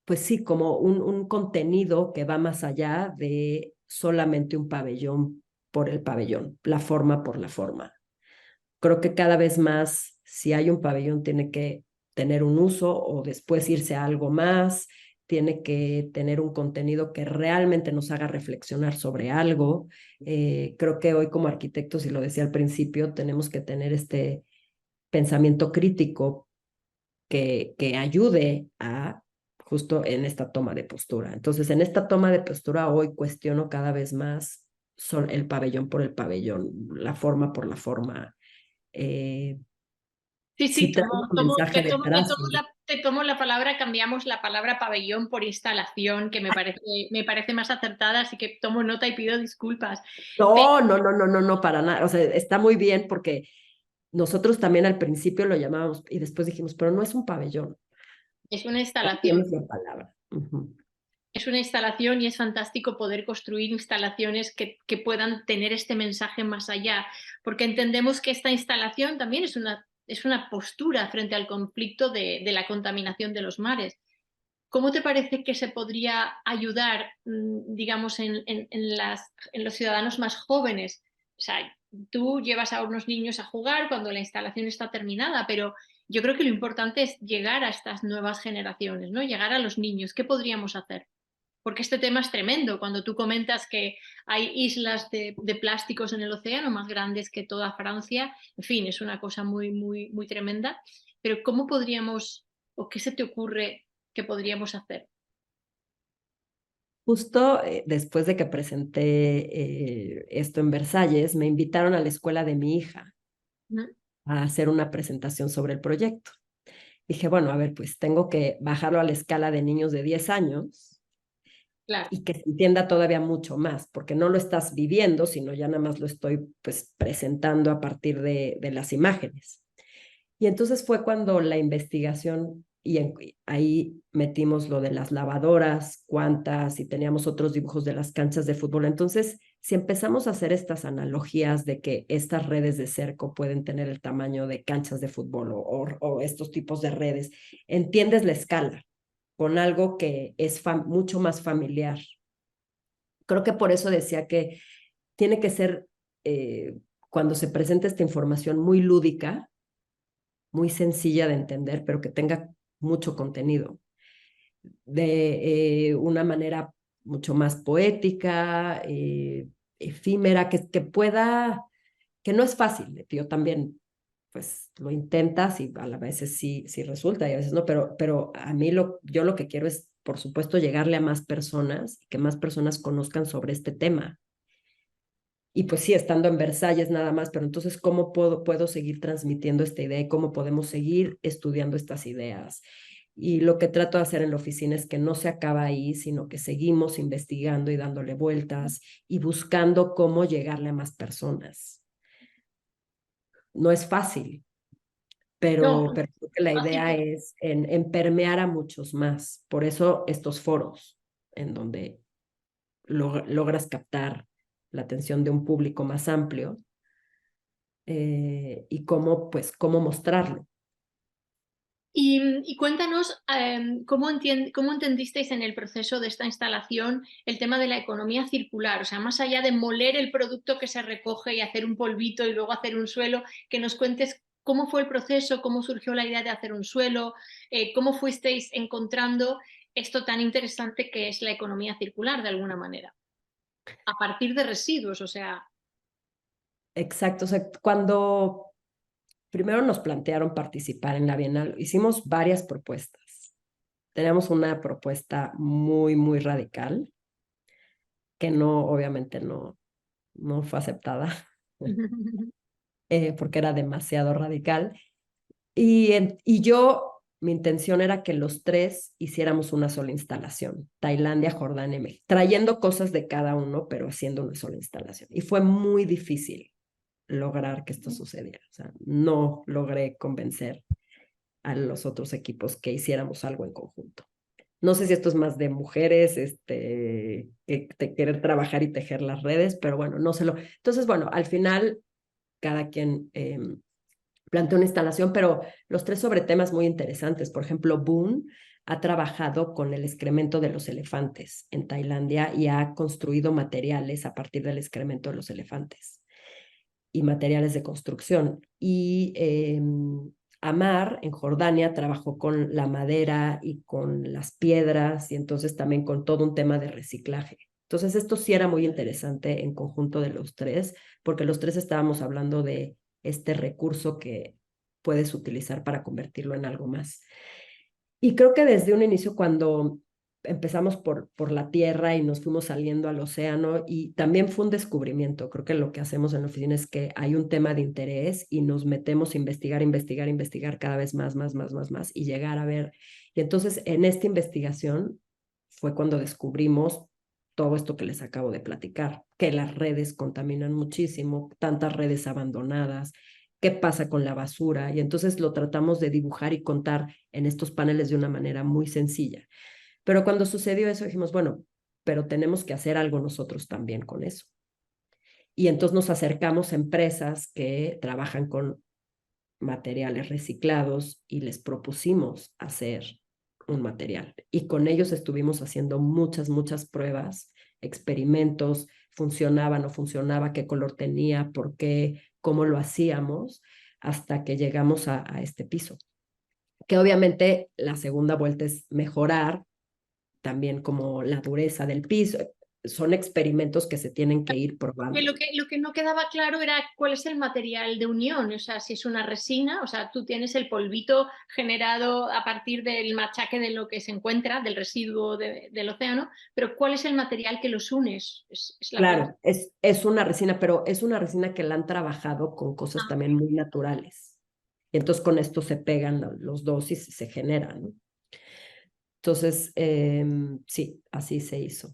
Speaker 3: pues sí, como un contenido que va más allá de solamente un pabellón por el pabellón, la forma por la forma. Creo que cada vez más, si hay un pabellón, tiene que tener un uso o después irse a algo más, tiene que tener un contenido que realmente nos haga reflexionar sobre algo. Creo que hoy como arquitectos, y lo decía al principio, tenemos que tener este pensamiento crítico que ayude a justo en esta toma de postura. Entonces, en esta toma de postura hoy cuestiono cada vez más el pabellón por el pabellón, la forma por la forma. Eh,
Speaker 1: Sí,
Speaker 3: si
Speaker 1: sí,
Speaker 3: trae un mensaje detrás.
Speaker 1: te tomo la palabra, cambiamos la palabra pabellón por instalación, que me parece más acertada, así que tomo nota y pido disculpas. Pero
Speaker 3: No, no, no, no, no, no, para nada. O sea, está muy bien porque nosotros también al principio lo llamábamos y después dijimos, pero no es un pabellón.
Speaker 1: es una instalación.
Speaker 3: Cambiamos la palabra. Ujú.
Speaker 1: Es una instalación y es fantástico poder construir instalaciones que puedan tener este mensaje más allá, porque entendemos que esta instalación también es una postura frente al conflicto de la contaminación de los mares. ¿Cómo te parece que se podría ayudar, digamos, en los ciudadanos más jóvenes? O sea, tú llevas a unos niños a jugar cuando la instalación está terminada, pero yo creo que lo importante es llegar a estas nuevas generaciones, ¿no? Llegar a los niños. ¿Qué podríamos hacer? Porque este tema es tremendo. Cuando tú comentas que hay islas de plásticos en el océano más grandes que toda Francia, en fin, es una cosa muy, muy, muy tremenda. Pero ¿cómo podríamos, o qué se te ocurre que podríamos hacer?
Speaker 3: Justo después de que presenté esto en Versalles, me invitaron a la escuela de mi hija
Speaker 1: ¿No?
Speaker 3: a hacer una presentación sobre el proyecto. Dije, bueno, a ver, pues tengo que bajarlo a la escala de niños de 10 años
Speaker 1: Claro.
Speaker 3: y que se entienda todavía mucho más, porque no lo estás viviendo, sino ya nada más lo estoy pues presentando a partir de las imágenes. Y entonces fue cuando la investigación, ahí metimos lo de las lavadoras, cuántas, y teníamos otros dibujos de las canchas de fútbol. Entonces, si empezamos a hacer estas analogías de que estas redes de cerco pueden tener el tamaño de canchas de fútbol o estos tipos de redes, entiendes la escala con algo que es mucho más familiar. Creo que por eso decía que tiene que ser, cuando se presenta esta información, muy lúdica, muy sencilla de entender, pero que tenga mucho contenido, de una manera mucho más poética, efímera, que pueda, que no es fácil, yo también pues lo intentas y a la veces sí resulta y a veces no, pero a mí yo lo que quiero es, por supuesto, llegarle a más personas, que más personas conozcan sobre este tema. Y pues sí, estando en Versalles nada más, pero entonces, ¿cómo puedo seguir transmitiendo esta idea y cómo podemos seguir estudiando estas ideas? Y lo que trato de hacer en la oficina es que no se acaba ahí, sino que seguimos investigando y dándole vueltas y buscando cómo llegarle a más personas. No es fácil,
Speaker 1: No,
Speaker 3: pero creo que la
Speaker 1: fácil.
Speaker 3: idea es en permear a muchos más. Por eso estos foros, en donde logras captar la atención de un público más amplio y cómo, pues, cómo mostrarlo.
Speaker 1: Y cuéntanos cómo entendisteis en el proceso de esta instalación el tema de la economía circular, o sea, más allá de moler el producto que se recoge y hacer un polvito y luego hacer un suelo, que nos cuentes cómo fue el proceso, cómo surgió la idea de hacer un suelo, cómo fuisteis encontrando esto tan interesante que es la economía circular de alguna manera, a partir de residuos, o sea.
Speaker 3: Exacto, o sea, cuando primero nos plantearon participar en la Bienal, hicimos varias propuestas. Tenemos una propuesta muy, muy radical, que no, obviamente no fue aceptada, porque era demasiado radical. Y yo, mi intención era que los tres hiciéramos una sola instalación, Tailandia, Jordania y México, trayendo cosas de cada uno, pero haciendo una sola instalación. Y fue muy difícil lograr que esto sucediera. O sea, no logré convencer a los otros equipos que hiciéramos algo en conjunto. No sé si esto es más de mujeres, que querer trabajar y tejer las redes, pero bueno, no se lo. Entonces, bueno, al final cada quien planteó una instalación, pero los tres sobre temas muy interesantes. Por ejemplo, Boone ha trabajado con el excremento de los elefantes en Tailandia y ha construido materiales a partir del excremento de los elefantes y materiales de construcción. Y Amar en Jordania trabajó con la madera y con las piedras y entonces también con todo un tema de reciclaje. Entonces esto sí era muy interesante en conjunto de los tres, porque los tres estábamos hablando de este recurso que puedes utilizar para convertirlo en algo más. Y creo que desde un inicio, cuando empezamos por la tierra y nos fuimos saliendo al océano, y también fue un descubrimiento. Creo que lo que hacemos en la oficina es que hay un tema de interés y nos metemos a investigar, investigar, investigar cada vez más, más, más, más, más y llegar a ver. Y entonces en esta investigación fue cuando descubrimos todo esto que les acabo de platicar, que las redes contaminan muchísimo, tantas redes abandonadas, qué pasa con la basura, y entonces lo tratamos de dibujar y contar en estos paneles de una manera muy sencilla. Pero cuando sucedió eso dijimos, bueno, pero tenemos que hacer algo nosotros también con eso. Y entonces nos acercamos a empresas que trabajan con materiales reciclados y les propusimos hacer un material. Y con ellos estuvimos haciendo muchas, muchas pruebas, experimentos, funcionaba, no funcionaba, qué color tenía, por qué, cómo lo hacíamos, hasta que llegamos a este piso. Que obviamente la segunda vuelta es mejorar también como la dureza del piso. Son experimentos que se tienen que ir probando.
Speaker 1: Lo que no quedaba claro era cuál es el material de unión, o sea, si es una resina, o sea, tú tienes el polvito generado a partir del machaque de lo que se encuentra, del residuo del océano, pero ¿cuál es el material que los unes? Es la
Speaker 3: Claro, es una resina, pero es una resina que la han trabajado con cosas también muy naturales. Y entonces con esto se pegan los dos y se generan, ¿no? Entonces, sí, así se hizo.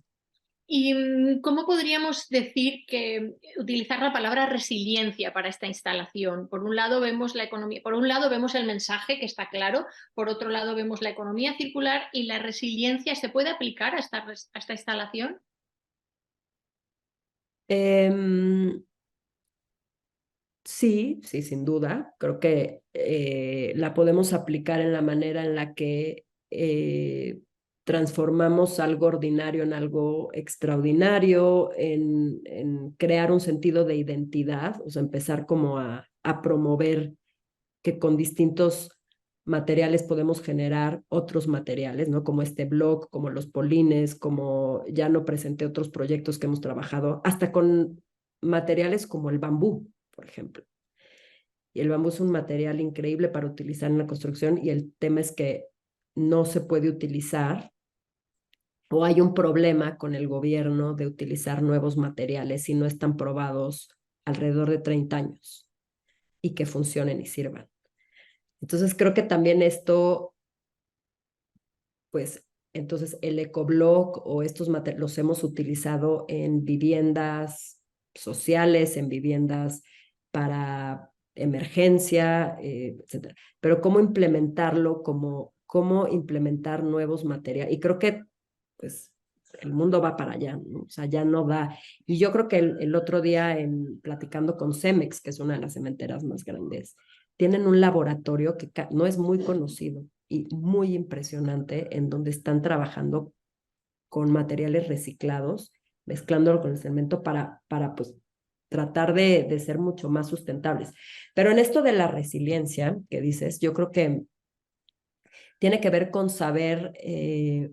Speaker 1: ¿Y cómo podríamos decir que utilizar la palabra resiliencia para esta instalación? Por un lado vemos la economía, por un lado vemos el mensaje que está claro, por otro lado vemos la economía circular y la resiliencia. ¿Se puede aplicar a esta instalación?
Speaker 3: Sí, sí, sin duda. Creo que la podemos aplicar en la manera en la que transformamos algo ordinario en algo extraordinario, en crear un sentido de identidad, o sea, empezar como a promover que con distintos materiales podemos generar otros materiales, ¿no? Como este blog, como los polines, como ya no presenté otros proyectos que hemos trabajado, hasta con materiales como el bambú, por ejemplo. Y el bambú es un material increíble para utilizar en la construcción, y el tema es que no se puede utilizar, o hay un problema con el gobierno de utilizar nuevos materiales si no están probados alrededor de 30 años y que funcionen y sirvan. Entonces creo que también esto, pues, entonces el ecoblog o estos materiales los hemos utilizado en viviendas sociales, en viviendas para emergencia, etcétera. Pero cómo implementarlo, cómo implementar nuevos materiales. Y creo que, pues, el mundo va para allá, ¿no? O sea, ya no da. Y yo creo que el otro día, platicando con Cemex, que es una de las cementeras más grandes tienen un laboratorio que no es muy conocido y muy impresionante, en donde están trabajando con materiales reciclados, mezclándolo con el cemento para pues, tratar de ser mucho más sustentables. Pero en esto de la resiliencia que dices, yo creo que tiene que ver con saber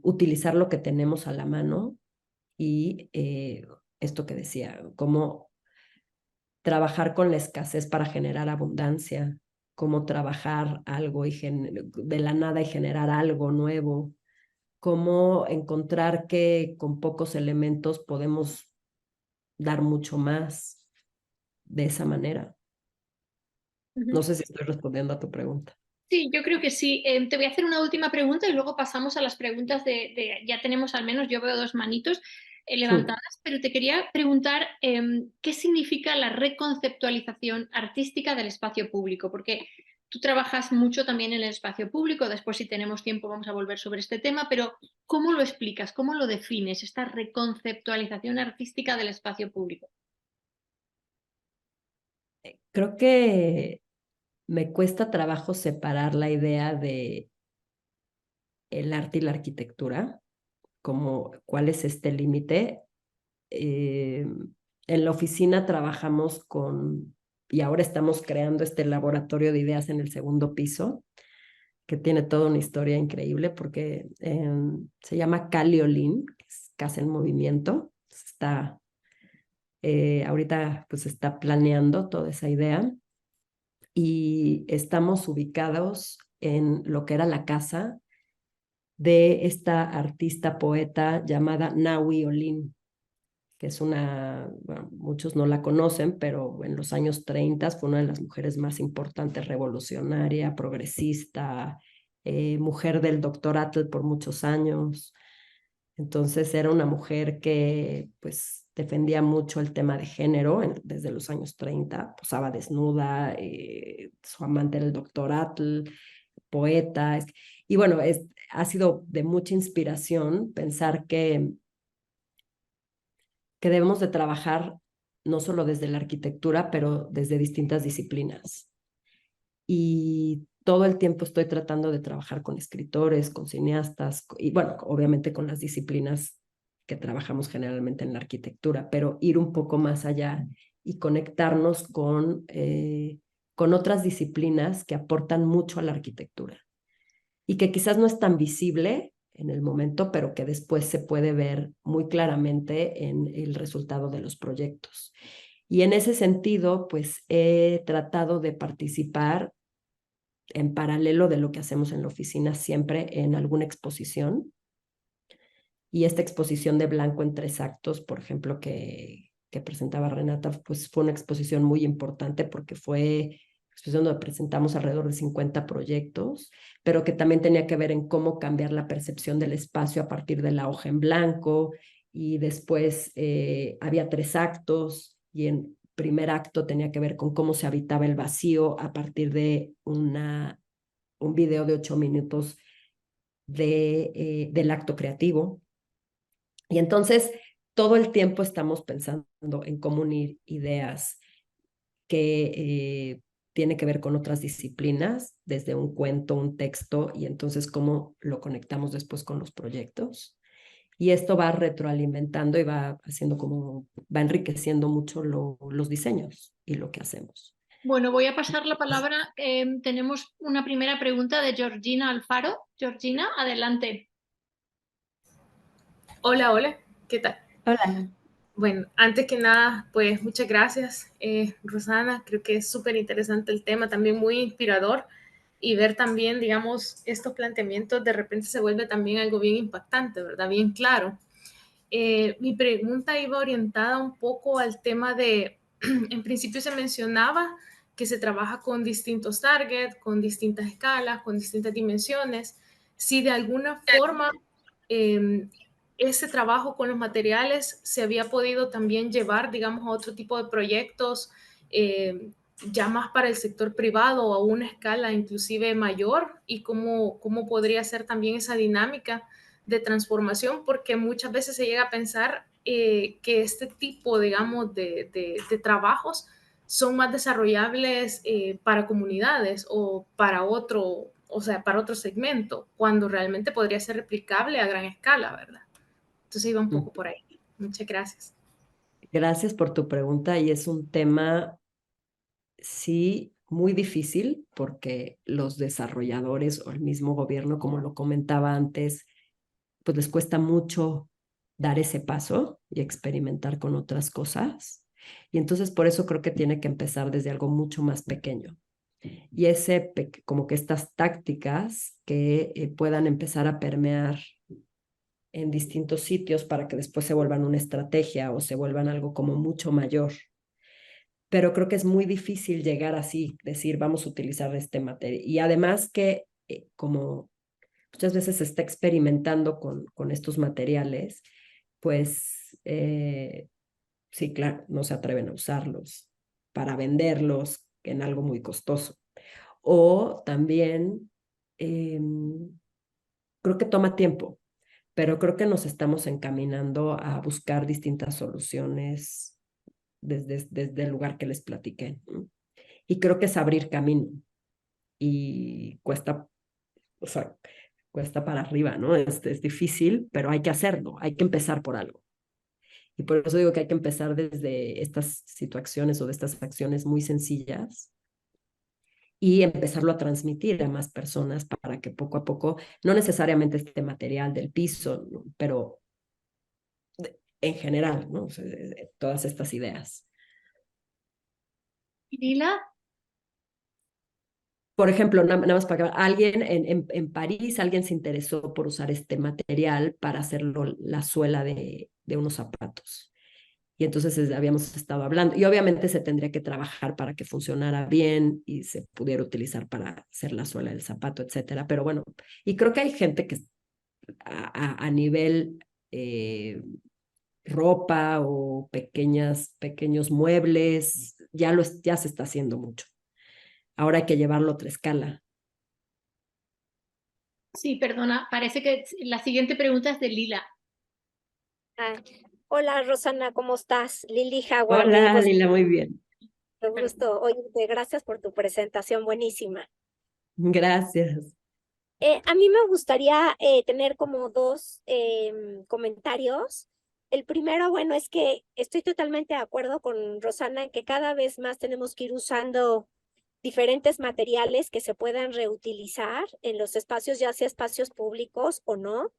Speaker 3: utilizar lo que tenemos a la mano y esto que decía, cómo trabajar con la escasez para generar abundancia, cómo trabajar algo de la nada y generar algo nuevo, cómo encontrar que con pocos elementos podemos dar mucho más de esa manera. No sé si estoy respondiendo a tu pregunta.
Speaker 1: Sí, yo creo que sí. Te voy a hacer una última pregunta y luego pasamos a las preguntas ya tenemos al menos, yo veo dos manitos levantadas, pero te quería preguntar qué significa la reconceptualización artística del espacio público, porque tú trabajas mucho también en el espacio público, después si tenemos tiempo vamos a volver sobre este tema, pero ¿cómo lo explicas? ¿Cómo lo defines, esta reconceptualización artística del espacio público?
Speaker 3: Creo que me cuesta trabajo separar la idea de el arte y la arquitectura, como cuál es este límite. Eh, en la oficina trabajamos y ahora estamos creando este laboratorio de ideas en el segundo piso, que tiene toda una historia increíble porque se llama Caliolin, que es Casa en Movimiento. Ahorita pues está planeando toda esa idea y estamos ubicados en lo que era la casa de esta artista poeta llamada Nahui Olin, que es bueno, muchos no la conocen, pero en los años 30 fue una de las mujeres más importantes, revolucionaria, progresista, mujer del doctorado por muchos años. Entonces era una mujer que pues defendía mucho el tema de género desde los años 30, posaba desnuda, su amante era el doctor Atl, poeta, y bueno, ha sido de mucha inspiración pensar que debemos de trabajar no solo desde la arquitectura, pero desde distintas disciplinas. Y todo el tiempo estoy tratando de trabajar con escritores, con cineastas, y bueno, obviamente con las disciplinas que trabajamos generalmente en la arquitectura, pero ir un poco más allá y conectarnos con otras disciplinas que aportan mucho a la arquitectura y que quizás no es tan visible en el momento, pero que después se puede ver muy claramente en el resultado de los proyectos. Y en ese sentido, pues he tratado de participar en paralelo de lo que hacemos en la oficina siempre en alguna exposición. Y esta exposición de Blanco en 3 actos, por ejemplo, que presentaba Renata, pues fue una exposición muy importante porque fue exposición donde presentamos alrededor de 50 proyectos, pero que también tenía que ver en cómo cambiar la percepción del espacio a partir de la hoja en blanco. Y después había 3 actos y en primer acto tenía que ver con cómo se habitaba el vacío a partir de un video de 8 minutos del acto creativo. Y entonces todo el tiempo estamos pensando en cómo unir ideas que tiene que ver con otras disciplinas, desde un cuento, un texto, y entonces cómo lo conectamos después con los proyectos. Y esto va retroalimentando y va enriqueciendo mucho los diseños y lo que hacemos.
Speaker 1: Bueno, voy a pasar la palabra. Tenemos una primera pregunta de Georgina Alfaro. Georgina, adelante.
Speaker 4: Hola, hola, ¿qué tal?
Speaker 3: Hola.
Speaker 4: Bueno, antes que nada, pues muchas gracias, Rosana. Creo que es súper interesante el tema, también muy inspirador y ver también, digamos, estos planteamientos de repente se vuelve también algo bien impactante, ¿verdad? Bien claro. Mi pregunta iba orientada un poco al tema de, en principio se mencionaba que se trabaja con distintos targets, con distintas escalas, con distintas dimensiones. Si de alguna forma ese trabajo con los materiales se había podido también llevar, digamos, a otro tipo de proyectos, ya más para el sector privado o a una escala inclusive mayor, y cómo podría ser también esa dinámica de transformación, porque muchas veces se llega a pensar que este tipo, digamos, de trabajos son más desarrollables para comunidades o para otro, o sea, para otro segmento, cuando realmente podría ser replicable a gran escala, ¿verdad? Entonces iba un poco por ahí. Muchas gracias.
Speaker 3: Gracias por tu pregunta y es un tema, sí, muy difícil porque los desarrolladores o el mismo gobierno, como lo comentaba antes, pues les cuesta mucho dar ese paso y experimentar con otras cosas. Y entonces por eso creo que tiene que empezar desde algo mucho más pequeño. Y como que estas tácticas que puedan empezar a permear en distintos sitios para que después se vuelvan una estrategia o se vuelvan algo como mucho mayor. Pero creo que es muy difícil llegar así, decir, vamos a utilizar este material. Y además que como muchas veces se está experimentando con estos materiales, pues sí, claro, no se atreven a usarlos para venderlos en algo muy costoso. O también creo que toma tiempo, pero creo que nos estamos encaminando a buscar distintas soluciones desde el lugar que les platiqué, ¿no? Y creo que es abrir camino y cuesta, o sea, cuesta para arriba, ¿no? Es difícil, pero hay que hacerlo, hay que empezar por algo. Y por eso digo que hay que empezar desde estas situaciones o de estas acciones muy sencillas y empezarlo a transmitir a más personas para que poco a poco, no necesariamente este material del piso, ¿no? Pero en general, ¿no? O sea, todas estas ideas.
Speaker 1: Lila,
Speaker 3: Por ejemplo, nada más para que alguien en París, alguien se interesó por usar este material para hacerlo la suela de unos zapatos. Y entonces habíamos estado hablando, y obviamente se tendría que trabajar para que funcionara bien y se pudiera utilizar para hacer la suela del zapato, etcétera. Pero bueno, y creo que hay gente que a nivel ropa o pequeños muebles, ya se está haciendo mucho. Ahora hay que llevarlo a otra escala.
Speaker 1: sí, perdona, parece que la siguiente pregunta es de Lila.
Speaker 5: Ah, hola Rosana, ¿cómo estás? Lili Howard de
Speaker 3: Hola, Lila, muy bien.
Speaker 5: gusto oírte. Gracias por tu presentación, buenísima.
Speaker 3: Gracias.
Speaker 5: A mí me gustaría tener como dos comentarios. El primero, bueno, es que estoy totalmente de acuerdo con Rosana en que cada vez más tenemos que ir usando diferentes materiales que se puedan reutilizar en los espacios, ya sea espacios públicos o no.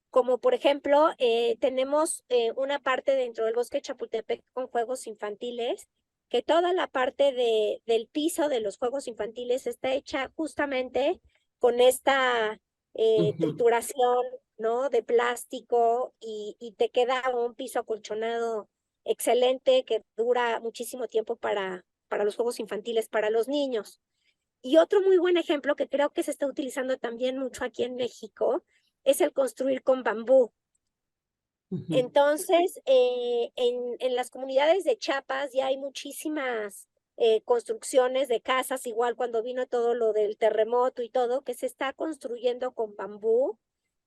Speaker 5: Como por ejemplo, tenemos una parte dentro del bosque de Chapultepec con juegos infantiles, que toda la parte del piso de los juegos infantiles está hecha justamente con esta trituración, ¿no? De plástico y te queda un piso acolchonado excelente que dura muchísimo tiempo para los juegos infantiles, para los niños. Y otro muy buen ejemplo que creo que se está utilizando también mucho aquí en México es el construir con bambú. Entonces, en las comunidades de Chiapas ya hay muchísimas construcciones de casas, igual cuando vino todo lo del terremoto y todo, que se está construyendo con bambú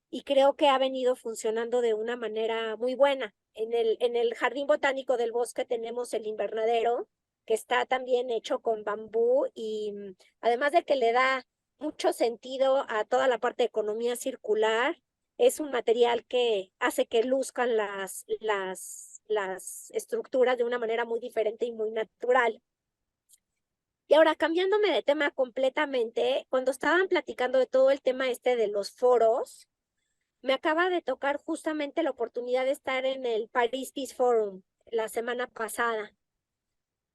Speaker 5: y creo que ha venido funcionando de una manera muy buena. En el Jardín Botánico del Bosque tenemos el invernadero, que está también hecho con bambú y además de que le da mucho sentido a toda la parte de economía circular, es un material que hace que luzcan las estructuras de una manera muy diferente y muy natural. Y ahora, cambiándome de tema completamente, cuando estaban platicando de todo el tema este de los foros, me acaba de tocar justamente la oportunidad de estar en el Paris Peace Forum la semana pasada.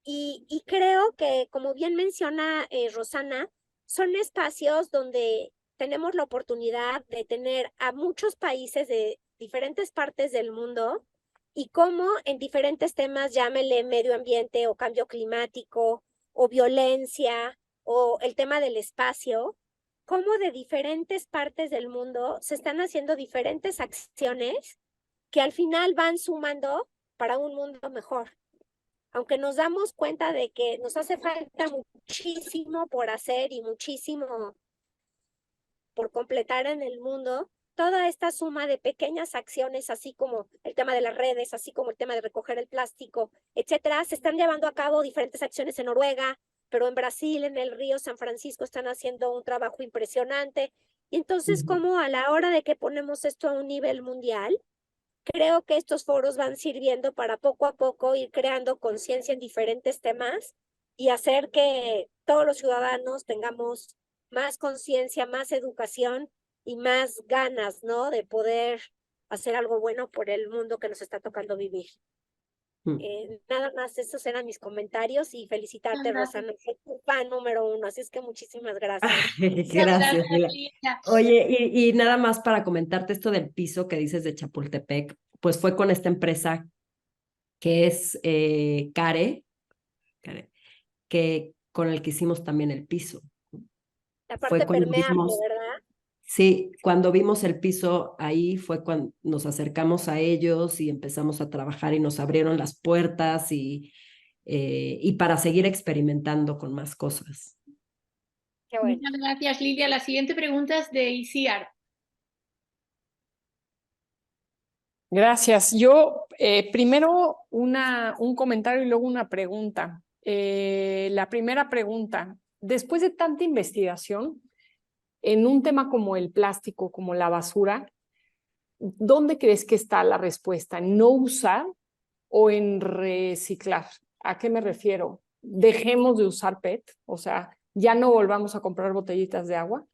Speaker 5: Y creo que, como bien menciona Rosana, son espacios donde tenemos la oportunidad de tener a muchos países de diferentes partes del mundo y cómo en diferentes temas, llámele medio ambiente o cambio climático o violencia o el tema del espacio, cómo de diferentes partes del mundo se están haciendo diferentes acciones que al final van sumando para un mundo mejor. Aunque nos damos cuenta de que nos hace falta muchísimo por hacer y muchísimo por completar en el mundo, toda esta suma de pequeñas acciones, así como el tema de las redes, así como el tema de recoger el plástico, etcétera, se están llevando a cabo diferentes acciones en Noruega, pero en Brasil, en el río San Francisco, están haciendo un trabajo impresionante. Y entonces, como a la hora de que ponemos esto a un nivel mundial, creo que estos foros van sirviendo para poco a poco ir creando conciencia en diferentes temas y hacer que todos los ciudadanos tengamos más conciencia, más educación y más ganas, ¿no? De poder hacer algo bueno por el mundo que nos está tocando vivir. Nada más, esos eran mis comentarios y felicitarte, Rosana. Soy tu fan número 1, así es que muchísimas gracias.
Speaker 3: Gracias, Lila.
Speaker 1: Lilia.
Speaker 3: Oye, y nada más para comentarte esto del piso que dices de Chapultepec, pues fue con esta empresa que es Care, que con el que hicimos también el piso.
Speaker 5: La
Speaker 3: Fue
Speaker 5: parte
Speaker 3: cuando
Speaker 5: permeable,
Speaker 3: vimos,
Speaker 5: ¿verdad?
Speaker 3: sí, cuando vimos el piso ahí fue cuando nos acercamos a ellos y empezamos a trabajar y nos abrieron las puertas y para seguir experimentando con más cosas.
Speaker 5: Qué bueno.
Speaker 1: Muchas gracias, Lilia. La siguiente pregunta es de ICR.
Speaker 6: Gracias. Yo primero un comentario y luego una pregunta. La primera pregunta, después de tanta investigación en un tema como el plástico, como la basura, ¿dónde crees que está la respuesta? ¿En no usar o en reciclar? ¿A qué me refiero? Dejemos de usar PET, o sea, ya no volvamos a comprar botellitas de agua.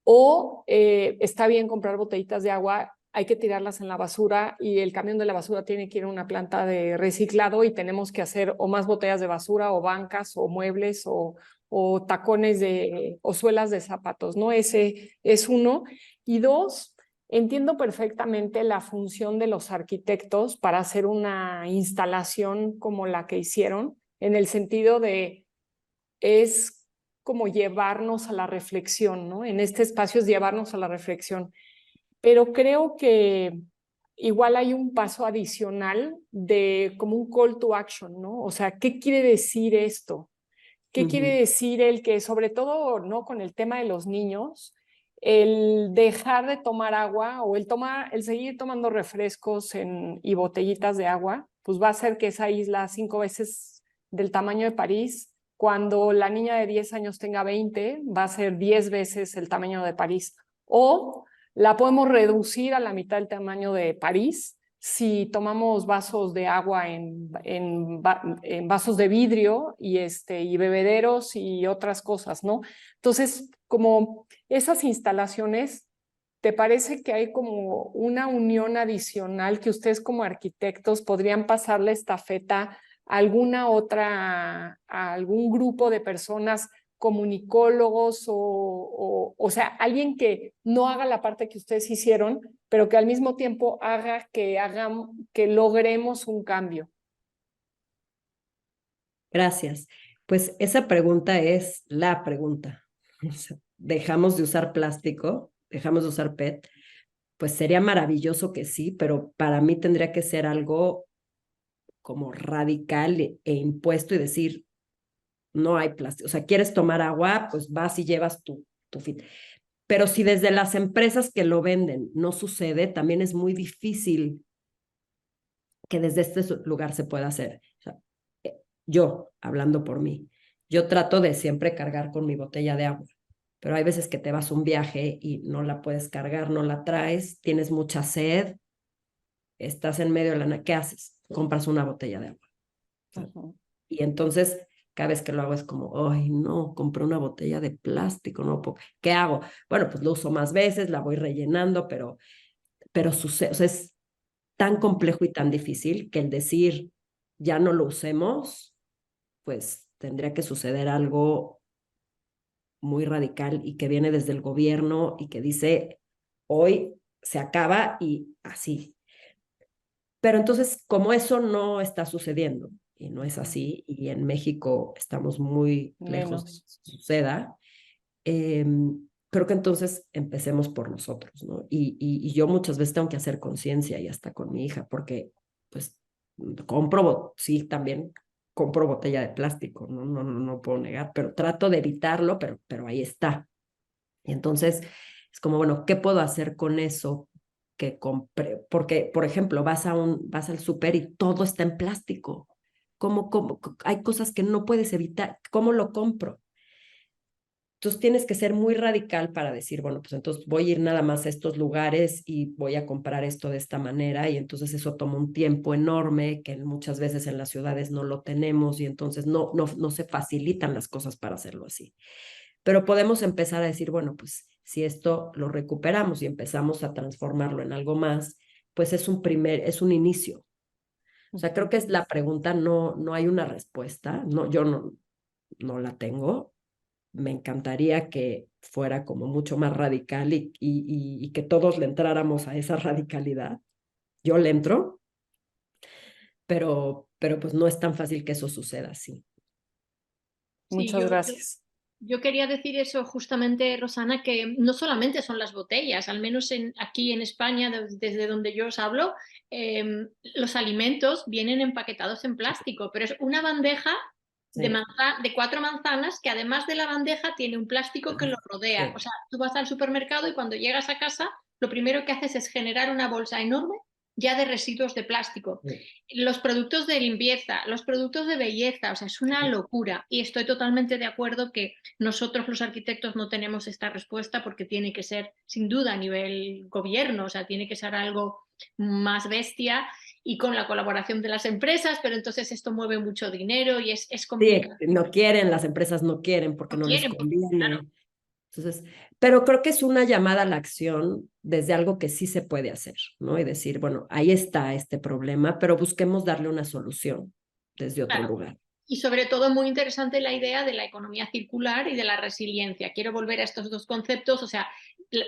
Speaker 6: O está bien comprar botellitas de agua, hay que tirarlas en la basura y el camión de la basura tiene que ir a una planta de reciclado y tenemos que hacer o más botellas de basura o bancas o muebles o tacones o suelas de zapatos, ¿no? Ese es uno. Y dos, entiendo perfectamente la función de los arquitectos para hacer una instalación como la que hicieron, en el sentido de es como llevarnos a la reflexión, ¿no? En este espacio es llevarnos a la reflexión. Pero creo que igual hay un paso adicional de como un call to action, ¿no? O sea, ¿qué quiere decir esto? ¿Qué quiere decir el que, sobre todo, ¿no? Con el tema de los niños, el dejar de tomar agua o el seguir tomando refrescos y botellitas de agua, pues va a hacer que esa isla 5 veces del tamaño de París, cuando la niña de 10 años tenga 20, va a ser 10 veces el tamaño de París. O la podemos reducir a la mitad del tamaño de París si tomamos vasos de agua en vasos de vidrio y bebederos y otras cosas, ¿no? Entonces, como esas instalaciones, ¿te parece que hay como una unión adicional que ustedes como arquitectos podrían pasarle estafeta a a algún grupo de personas, comunicólogos o sea, alguien que no haga la parte que ustedes hicieron, pero que al mismo tiempo haga que logremos un cambio?
Speaker 3: Gracias. Pues esa pregunta es la pregunta. ¿Dejamos de usar plástico? ¿Dejamos de usar PET? Pues sería maravilloso que sí, pero para mí tendría que ser algo como radical e impuesto y decir, no hay plástico. O sea, ¿quieres tomar agua? Pues vas y llevas tu fit. Pero si desde las empresas que lo venden no sucede, también es muy difícil que desde este lugar se pueda hacer. O sea, yo, hablando por mí, yo trato de siempre cargar con mi botella de agua, pero hay veces que te vas a un viaje y no la puedes cargar, no la traes, tienes mucha sed, estás en medio de la nada, ¿qué haces? Compras una botella de agua. Y entonces, cada vez que lo hago es como, ay, no, compré una botella de plástico, no, ¿qué hago? Bueno, pues lo uso más veces, la voy rellenando, pero sucede, o sea, es tan complejo y tan difícil que el decir, ya no lo usemos, pues tendría que suceder algo muy radical y que viene desde el gobierno y que dice, hoy se acaba y así. Pero entonces, como eso no está sucediendo y no es así, y en México estamos muy lejos de que suceda, creo que entonces empecemos por nosotros, ¿no? Y yo muchas veces tengo que hacer conciencia y hasta con mi hija, porque pues sí, también compro botella de plástico, no puedo negar, pero trato de evitarlo, pero ahí está. Y entonces, Es como, bueno, ¿qué puedo hacer con eso que compré? Porque, por ejemplo, vas al súper y todo está en plástico. Hay cosas que no puedes evitar. ¿Cómo lo compro? Entonces tienes que ser muy radical para decir, bueno, pues entonces voy a ir nada más a estos lugares y voy a comprar esto de esta manera, y entonces eso toma un tiempo enorme que muchas veces en las ciudades no lo tenemos, y entonces no se facilitan las cosas para hacerlo así. Pero podemos empezar a decir, bueno, pues si esto lo recuperamos y empezamos a transformarlo en algo más, pues es un inicio. O sea, creo que es la pregunta, no hay una respuesta, yo no la tengo. Me encantaría que fuera como mucho más radical y que todos le entráramos a esa radicalidad. Yo le entro, pero pues no es tan fácil que eso suceda así.
Speaker 1: Sí,
Speaker 6: Muchas gracias.
Speaker 1: Yo quería decir eso justamente, Rosana, que no solamente son las botellas, al menos aquí en España, desde donde yo os hablo, los alimentos vienen empaquetados en plástico, pero es una bandeja
Speaker 3: Sí.
Speaker 1: de 4 manzanas que además de la bandeja tiene un plástico que lo rodea.
Speaker 3: Sí.
Speaker 1: O sea, tú vas al supermercado y cuando llegas a casa, lo primero que haces es generar una bolsa enorme ya de residuos de plástico.
Speaker 3: Sí.
Speaker 1: Los productos de limpieza, los productos de belleza, o sea, es una locura. Y estoy totalmente de acuerdo que nosotros los arquitectos no tenemos esta respuesta porque tiene que ser, sin duda, a nivel gobierno, o sea, tiene que ser algo más bestia y con la colaboración de las empresas, pero entonces esto mueve mucho dinero y es complicado.
Speaker 3: Sí, no quieren, las empresas no quieren porque no les
Speaker 1: quieren,
Speaker 3: conviene.
Speaker 1: claro.
Speaker 3: Entonces, pero creo que es una llamada a la acción desde algo que sí se puede hacer, ¿no? Y decir, bueno, ahí está este problema, pero busquemos darle una solución desde otro
Speaker 1: Claro.
Speaker 3: lugar.
Speaker 1: Y sobre todo muy interesante la idea de la economía circular y de la resiliencia. Quiero volver a estos dos conceptos, o sea,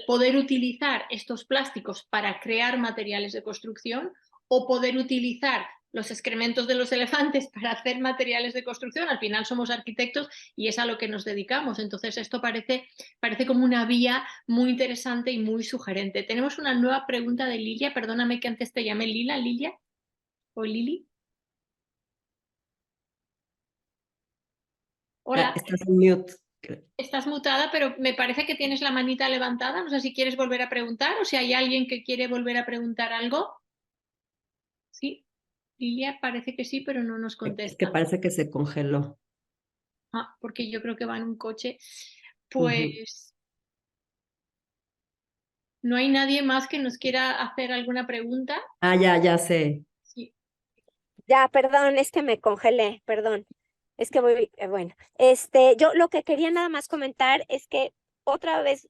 Speaker 1: poder utilizar estos plásticos para crear materiales de construcción o poder utilizar los excrementos de los elefantes para hacer materiales de construcción. Al final somos arquitectos y es a lo que nos dedicamos. Entonces esto parece como una vía muy interesante y muy sugerente. Tenemos una nueva pregunta de Lilia. Perdóname que antes te llamé Lilia o Lili. Hola.
Speaker 3: Estás en mute.
Speaker 1: Estás mutada, pero me parece que tienes la manita levantada. No sé si quieres volver a preguntar o si hay alguien que quiere volver a preguntar algo. Sí, Lilia parece que sí, pero no nos
Speaker 3: Es que
Speaker 1: contesta.
Speaker 3: parece que se congeló.
Speaker 1: Ah, porque yo creo que va en un coche.
Speaker 3: Ujú.
Speaker 1: Pues no hay nadie más que nos quiera hacer alguna pregunta.
Speaker 3: Ya sé.
Speaker 1: Sí.
Speaker 5: Ya, perdón, es que me congelé, perdón. Es que voy, bueno, yo lo que quería nada más comentar es que otra vez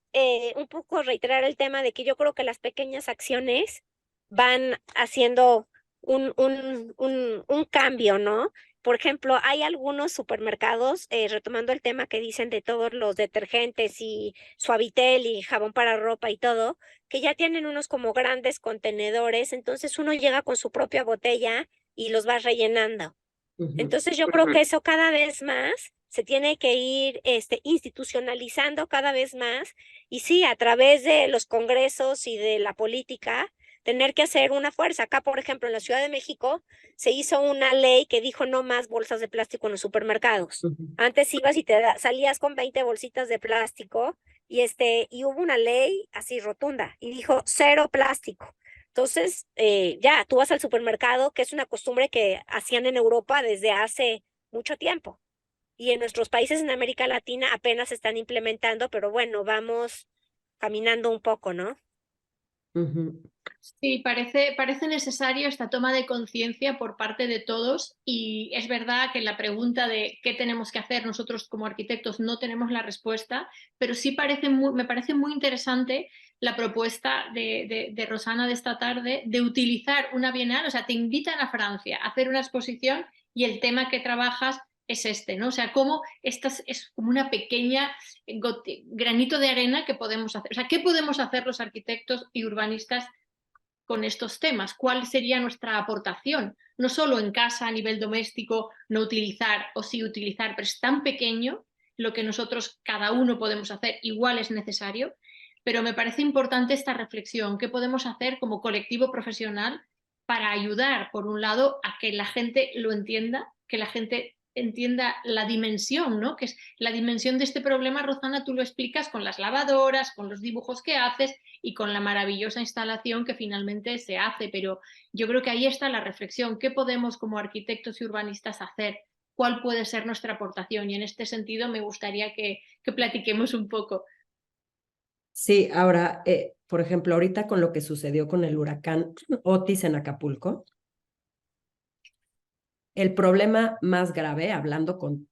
Speaker 5: un poco reiterar el tema de que yo creo que las pequeñas acciones van haciendo un cambio, ¿no? Por ejemplo, hay algunos supermercados, retomando el tema que dicen de todos los detergentes y Suavitel y jabón para ropa y todo, que ya tienen unos como grandes contenedores, entonces uno llega con su propia botella y los vas rellenando.
Speaker 3: Ujú.
Speaker 5: Entonces yo creo que eso cada vez más se tiene que ir institucionalizando cada vez más y sí, a través de los congresos y de la política, tener que hacer una fuerza. Acá, por ejemplo, en la Ciudad de México se hizo una ley que dijo no más bolsas de plástico en los supermercados.
Speaker 3: Ujú.
Speaker 5: Antes ibas y salías con 20 bolsitas de plástico y hubo una ley así rotunda y dijo 0 plástico. Entonces, ya, tú vas al supermercado, que es una costumbre que hacían en Europa desde hace mucho tiempo. Y en nuestros países en América Latina apenas se están implementando, pero bueno, vamos caminando un poco, ¿no?
Speaker 3: Ujú.
Speaker 1: Sí, parece necesario esta toma de conciencia por parte de todos y es verdad que la pregunta de qué tenemos que hacer nosotros como arquitectos no tenemos la respuesta, pero sí me parece muy interesante la propuesta de Rosana de esta tarde de utilizar una bienal, o sea, te invitan a Francia a hacer una exposición y el tema que trabajas es este, ¿no? O sea, cómo esta es como una pequeña granito de arena que podemos hacer. O sea, ¿qué podemos hacer los arquitectos y urbanistas con estos temas? ¿Cuál sería nuestra aportación? No solo en casa, a nivel doméstico, no utilizar o sí utilizar, pero es tan pequeño lo que nosotros cada uno podemos hacer, igual es necesario, pero me parece importante esta reflexión. ¿Qué podemos hacer como colectivo profesional para ayudar, por un lado, a que la gente lo entienda, que la gente entienda la dimensión, ¿no? Que es la dimensión de este problema, Rosana, tú lo explicas con las lavadoras, con los dibujos que haces y con la maravillosa instalación que finalmente se hace, pero yo creo que ahí está la reflexión. ¿Qué podemos como arquitectos y urbanistas hacer? ¿Cuál puede ser nuestra aportación? Y en este sentido me gustaría que platiquemos un poco.
Speaker 3: Sí, ahora, por ejemplo, ahorita con lo que sucedió con el huracán Otis en Acapulco, el problema más grave, hablando con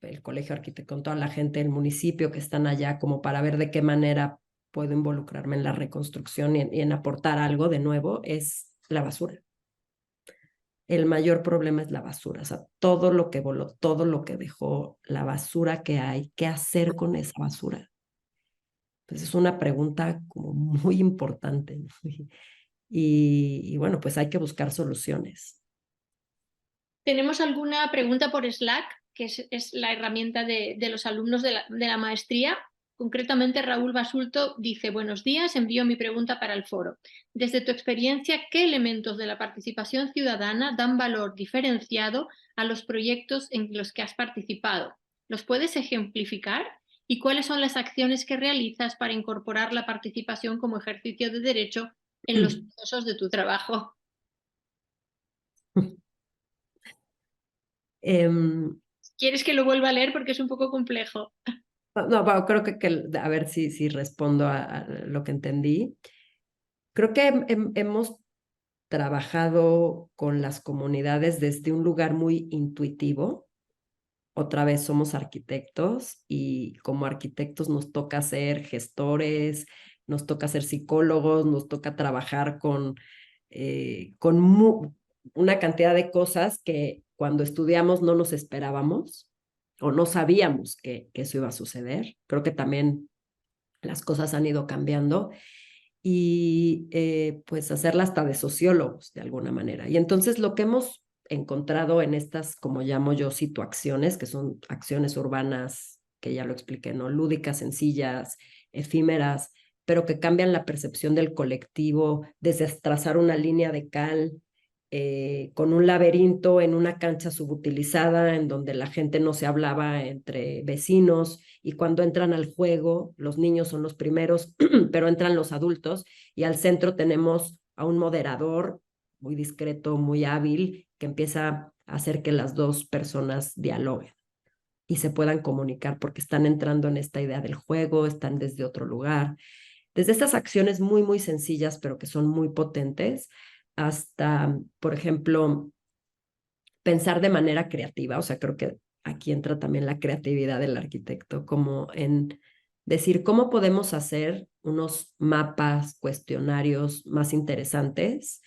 Speaker 3: el colegio arquitecto, con toda la gente del municipio que están allá, como para ver de qué manera puedo involucrarme en la reconstrucción y en aportar algo de nuevo, es la basura. El mayor problema es la basura, o sea, todo lo que voló, todo lo que dejó, la basura que hay, ¿qué hacer con esa basura? Pues es una pregunta como muy importante, ¿no? Y bueno, pues hay que buscar soluciones.
Speaker 1: ¿Tenemos alguna pregunta por Slack, que es la herramienta de los alumnos de la maestría? Concretamente, Raúl Basulto dice: buenos días, envío mi pregunta para el foro. Desde tu experiencia, ¿qué elementos de la participación ciudadana dan valor diferenciado a los proyectos en los que has participado? ¿Los puedes ejemplificar? ¿Y cuáles son las acciones que realizas para incorporar la participación como ejercicio de derecho en los procesos de tu trabajo? ¿Quieres que lo vuelva a leer? Porque es un poco complejo.
Speaker 3: No, bueno, creo que a ver si respondo a lo que entendí. Creo que hemos trabajado con las comunidades desde un lugar muy intuitivo. Otra vez somos arquitectos y como arquitectos nos toca ser gestores, nos toca ser psicólogos, nos toca trabajar con una cantidad de cosas que cuando estudiamos no nos esperábamos o no sabíamos que eso iba a suceder. Creo que también las cosas han ido cambiando y pues hacerla hasta de sociólogos de alguna manera. Y entonces lo que hemos encontrado en estas, como llamo yo, situaciones, que son acciones urbanas, que ya lo expliqué, ¿no? Lúdicas, sencillas, efímeras, pero que cambian la percepción del colectivo, desde trazar una línea de cal con un laberinto en una cancha subutilizada en donde la gente no se hablaba entre vecinos y cuando entran al juego, los niños son los primeros, pero entran los adultos y al centro tenemos a un moderador muy discreto, muy hábil, que empieza a hacer que las dos personas dialoguen y se puedan comunicar porque están entrando en esta idea del juego, están desde otro lugar. Desde estas acciones muy, muy sencillas, pero que son muy potentes, hasta, por ejemplo, pensar de manera creativa. O sea, creo que aquí entra también la creatividad del arquitecto, como en decir cómo podemos hacer unos mapas, cuestionarios más interesantes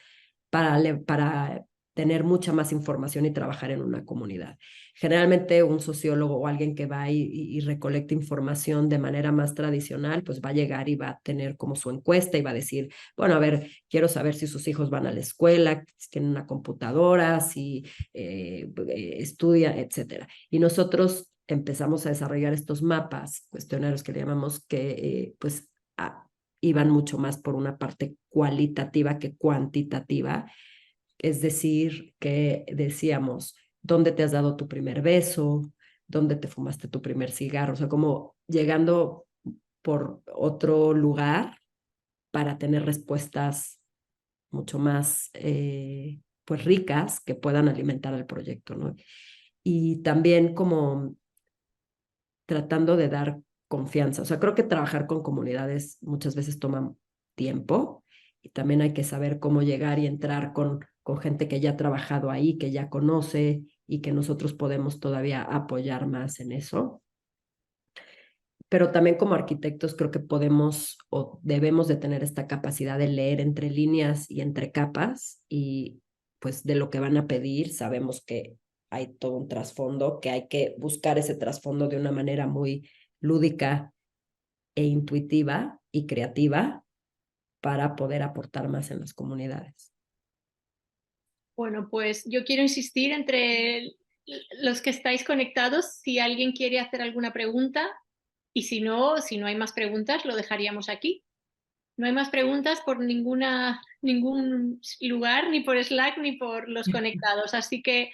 Speaker 3: para tener mucha más información y trabajar en una comunidad. Generalmente un sociólogo o alguien que va y recolecta información de manera más tradicional, pues va a llegar y va a tener como su encuesta y va a decir, bueno, a ver, quiero saber si sus hijos van a la escuela, si tienen una computadora, si estudian, etcétera. Y nosotros empezamos a desarrollar estos mapas, cuestionarios que le llamamos que pues iban mucho más por una parte cualitativa que cuantitativa. Es decir, que decíamos, ¿dónde te has dado tu primer beso? ¿Dónde te fumaste tu primer cigarro? O sea, como llegando por otro lugar para tener respuestas mucho más pues ricas que puedan alimentar al proyecto, ¿no? Y también como tratando de dar confianza. O sea, creo que trabajar con comunidades muchas veces toma tiempo y también hay que saber cómo llegar y entrar con gente que ya ha trabajado ahí, que ya conoce y que nosotros podemos todavía apoyar más en eso. Pero también como arquitectos creo que podemos o debemos de tener esta capacidad de leer entre líneas y entre capas y pues de lo que van a pedir sabemos que hay todo un trasfondo, que hay que buscar ese trasfondo de una manera muy lúdica e intuitiva y creativa para poder aportar más en las comunidades.
Speaker 1: Bueno, pues yo quiero insistir entre los que estáis conectados, si alguien quiere hacer alguna pregunta y si no hay más preguntas, lo dejaríamos aquí. No hay más preguntas por ningún lugar, ni por Slack, ni por los conectados. Así que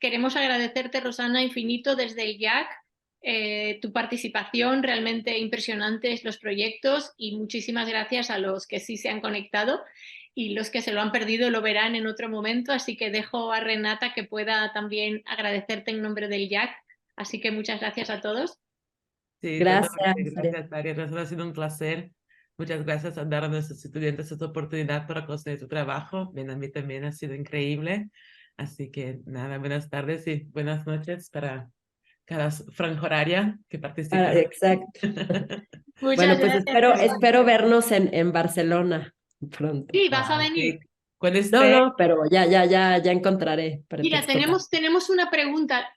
Speaker 1: queremos agradecerte, Rosana, infinito desde el IAC, tu participación, realmente impresionantes los proyectos, y muchísimas gracias a los que sí se han conectado, y los que se lo han perdido lo verán en otro momento. Así que dejo a Renata que pueda también agradecerte en nombre del IAC. Así que muchas gracias a todos.
Speaker 2: Sí,
Speaker 3: Gracias.
Speaker 2: totalmente. Gracias, Ariadna. Ha sido un placer. Muchas gracias por dar a nuestros estudiantes esta oportunidad para conocer tu trabajo. Bien, a mí también ha sido increíble. Así que nada, buenas tardes y buenas noches para cada franja horaria que participa.
Speaker 3: Exacto. Bueno,
Speaker 1: Muchas
Speaker 3: pues
Speaker 1: gracias.
Speaker 3: espero vernos en Barcelona pronto.
Speaker 1: Sí, vas a venir.
Speaker 2: Sí. Cuando
Speaker 3: No,
Speaker 2: esté,
Speaker 3: no, pero ya encontraré
Speaker 1: Mira,
Speaker 3: pretexto para-
Speaker 1: tenemos una pregunta.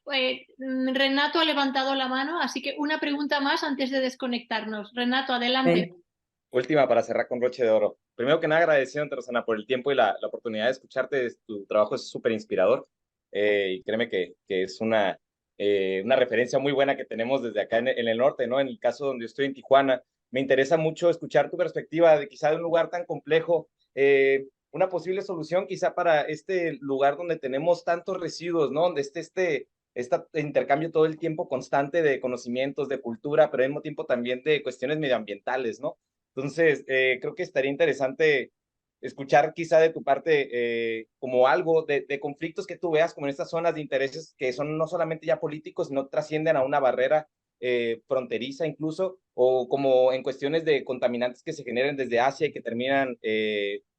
Speaker 1: Renato ha levantado la mano, así que una pregunta más antes de desconectarnos. Renato, adelante.
Speaker 3: Ok.
Speaker 7: Última para cerrar con broche de oro. Primero que nada, agradeciéndote, Rosana, por el tiempo y la oportunidad de escucharte. Tu trabajo es súper inspirador, y créeme que es una referencia muy buena que tenemos desde acá en el norte, ¿no? En el caso donde yo estoy en Tijuana, me interesa mucho escuchar tu perspectiva de quizá de un lugar tan complejo, una posible solución quizá para este lugar donde tenemos tantos residuos, ¿no? Donde este intercambio todo el tiempo constante de conocimientos, de cultura, pero al mismo tiempo también de cuestiones medioambientales, ¿no? Entonces, creo que estaría interesante escuchar quizá de tu parte como algo de conflictos que tú veas como en estas zonas de intereses que son no solamente ya políticos, sino trascienden a una barrera fronteriza incluso, o como en cuestiones de contaminantes que se generen desde Asia y que terminan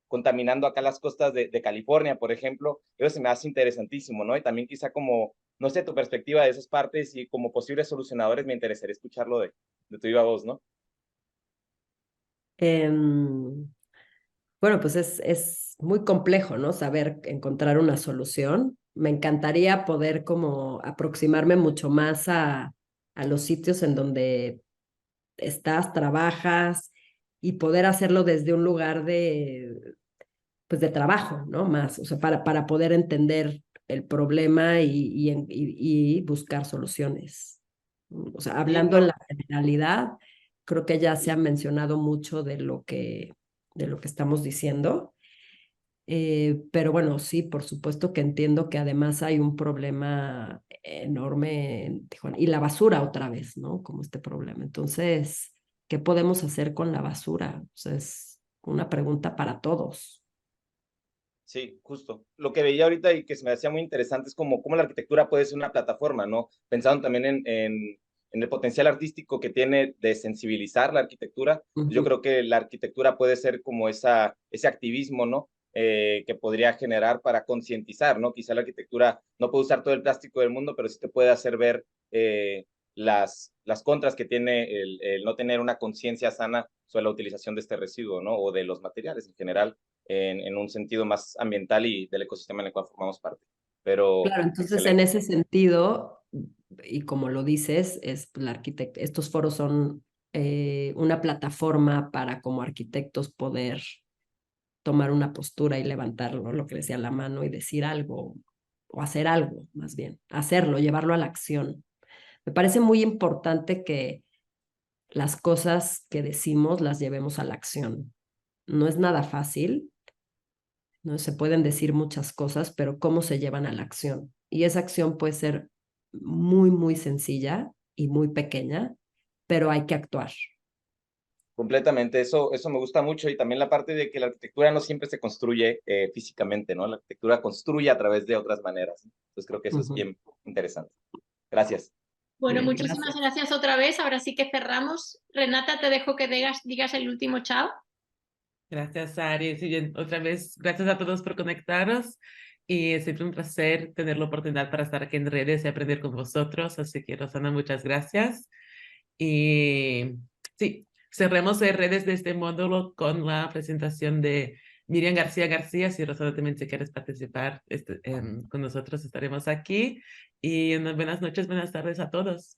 Speaker 7: contaminando acá las costas de California, por ejemplo. Eso se me hace interesantísimo, ¿no? Y también quizá como, no sé, tu perspectiva de esas partes y como posibles solucionadores, me interesaría escucharlo de tu viva voz, ¿no?
Speaker 3: Bueno, pues es muy complejo, ¿no? Saber encontrar una solución. Me encantaría poder como aproximarme mucho más a los sitios en donde estás, trabajas y poder hacerlo desde un lugar pues de trabajo, ¿no? Más, o sea, para poder entender el problema y buscar soluciones. O sea,
Speaker 7: Sí,
Speaker 3: hablando en
Speaker 7: no,
Speaker 3: la generalidad, creo que ya se ha mencionado mucho de lo que estamos diciendo. Pero bueno, sí, por supuesto que entiendo que además hay un problema enorme en Tijuana. Y la basura otra vez, ¿no? Como este problema. Entonces, ¿qué podemos hacer con la basura? O sea, es una pregunta para todos.
Speaker 7: sí, justo. Lo que veía ahorita y que se me hacía muy interesante es como cómo la arquitectura puede ser una plataforma, ¿no? Pensando también en el potencial artístico que tiene de sensibilizar la arquitectura. Yo creo que la arquitectura puede ser como ese activismo, ¿no? Que podría generar para concientizar, ¿no? Quizá la arquitectura no puede usar todo el plástico del mundo, pero sí te puede hacer ver las contras que tiene el no tener una conciencia sana sobre la utilización de este residuo, ¿no? O de los materiales en general en un sentido más ambiental y del ecosistema en el cual formamos parte. Pero,
Speaker 3: Claro, entonces en
Speaker 7: excelente.
Speaker 3: ese sentido, y como lo dices, estos foros son una plataforma para como arquitectos poder tomar una postura y levantarlo, lo que decía la mano y decir algo, o hacer algo, más bien, hacerlo, llevarlo a la acción. Me parece muy importante que las cosas que decimos las llevemos a la acción. No es nada fácil, no se pueden decir muchas cosas, pero cómo se llevan a la acción. Y esa acción puede ser muy sencilla y muy pequeña, pero hay que actuar.
Speaker 7: Completamente, eso me gusta mucho y también la parte de que la arquitectura no siempre se construye físicamente, ¿no? La arquitectura construye a través de otras maneras. Entonces creo que eso es bien interesante. Gracias.
Speaker 1: Bueno,
Speaker 3: Bien,
Speaker 1: muchísimas gracias otra vez. Ahora sí que cerramos. Renata, te dejo que digas el último chao.
Speaker 2: Gracias, Ari. Sí, otra vez, gracias a todos por conectaros. Y es siempre un placer tener la oportunidad para estar aquí en redes y aprender con vosotros. Así que, Rosana, muchas gracias. Y sí, cerremos en redes de este módulo con la presentación de Miriam García García. Si Rosana también si quieres participar con nosotros, estaremos aquí. Y buenas noches, buenas tardes a todos.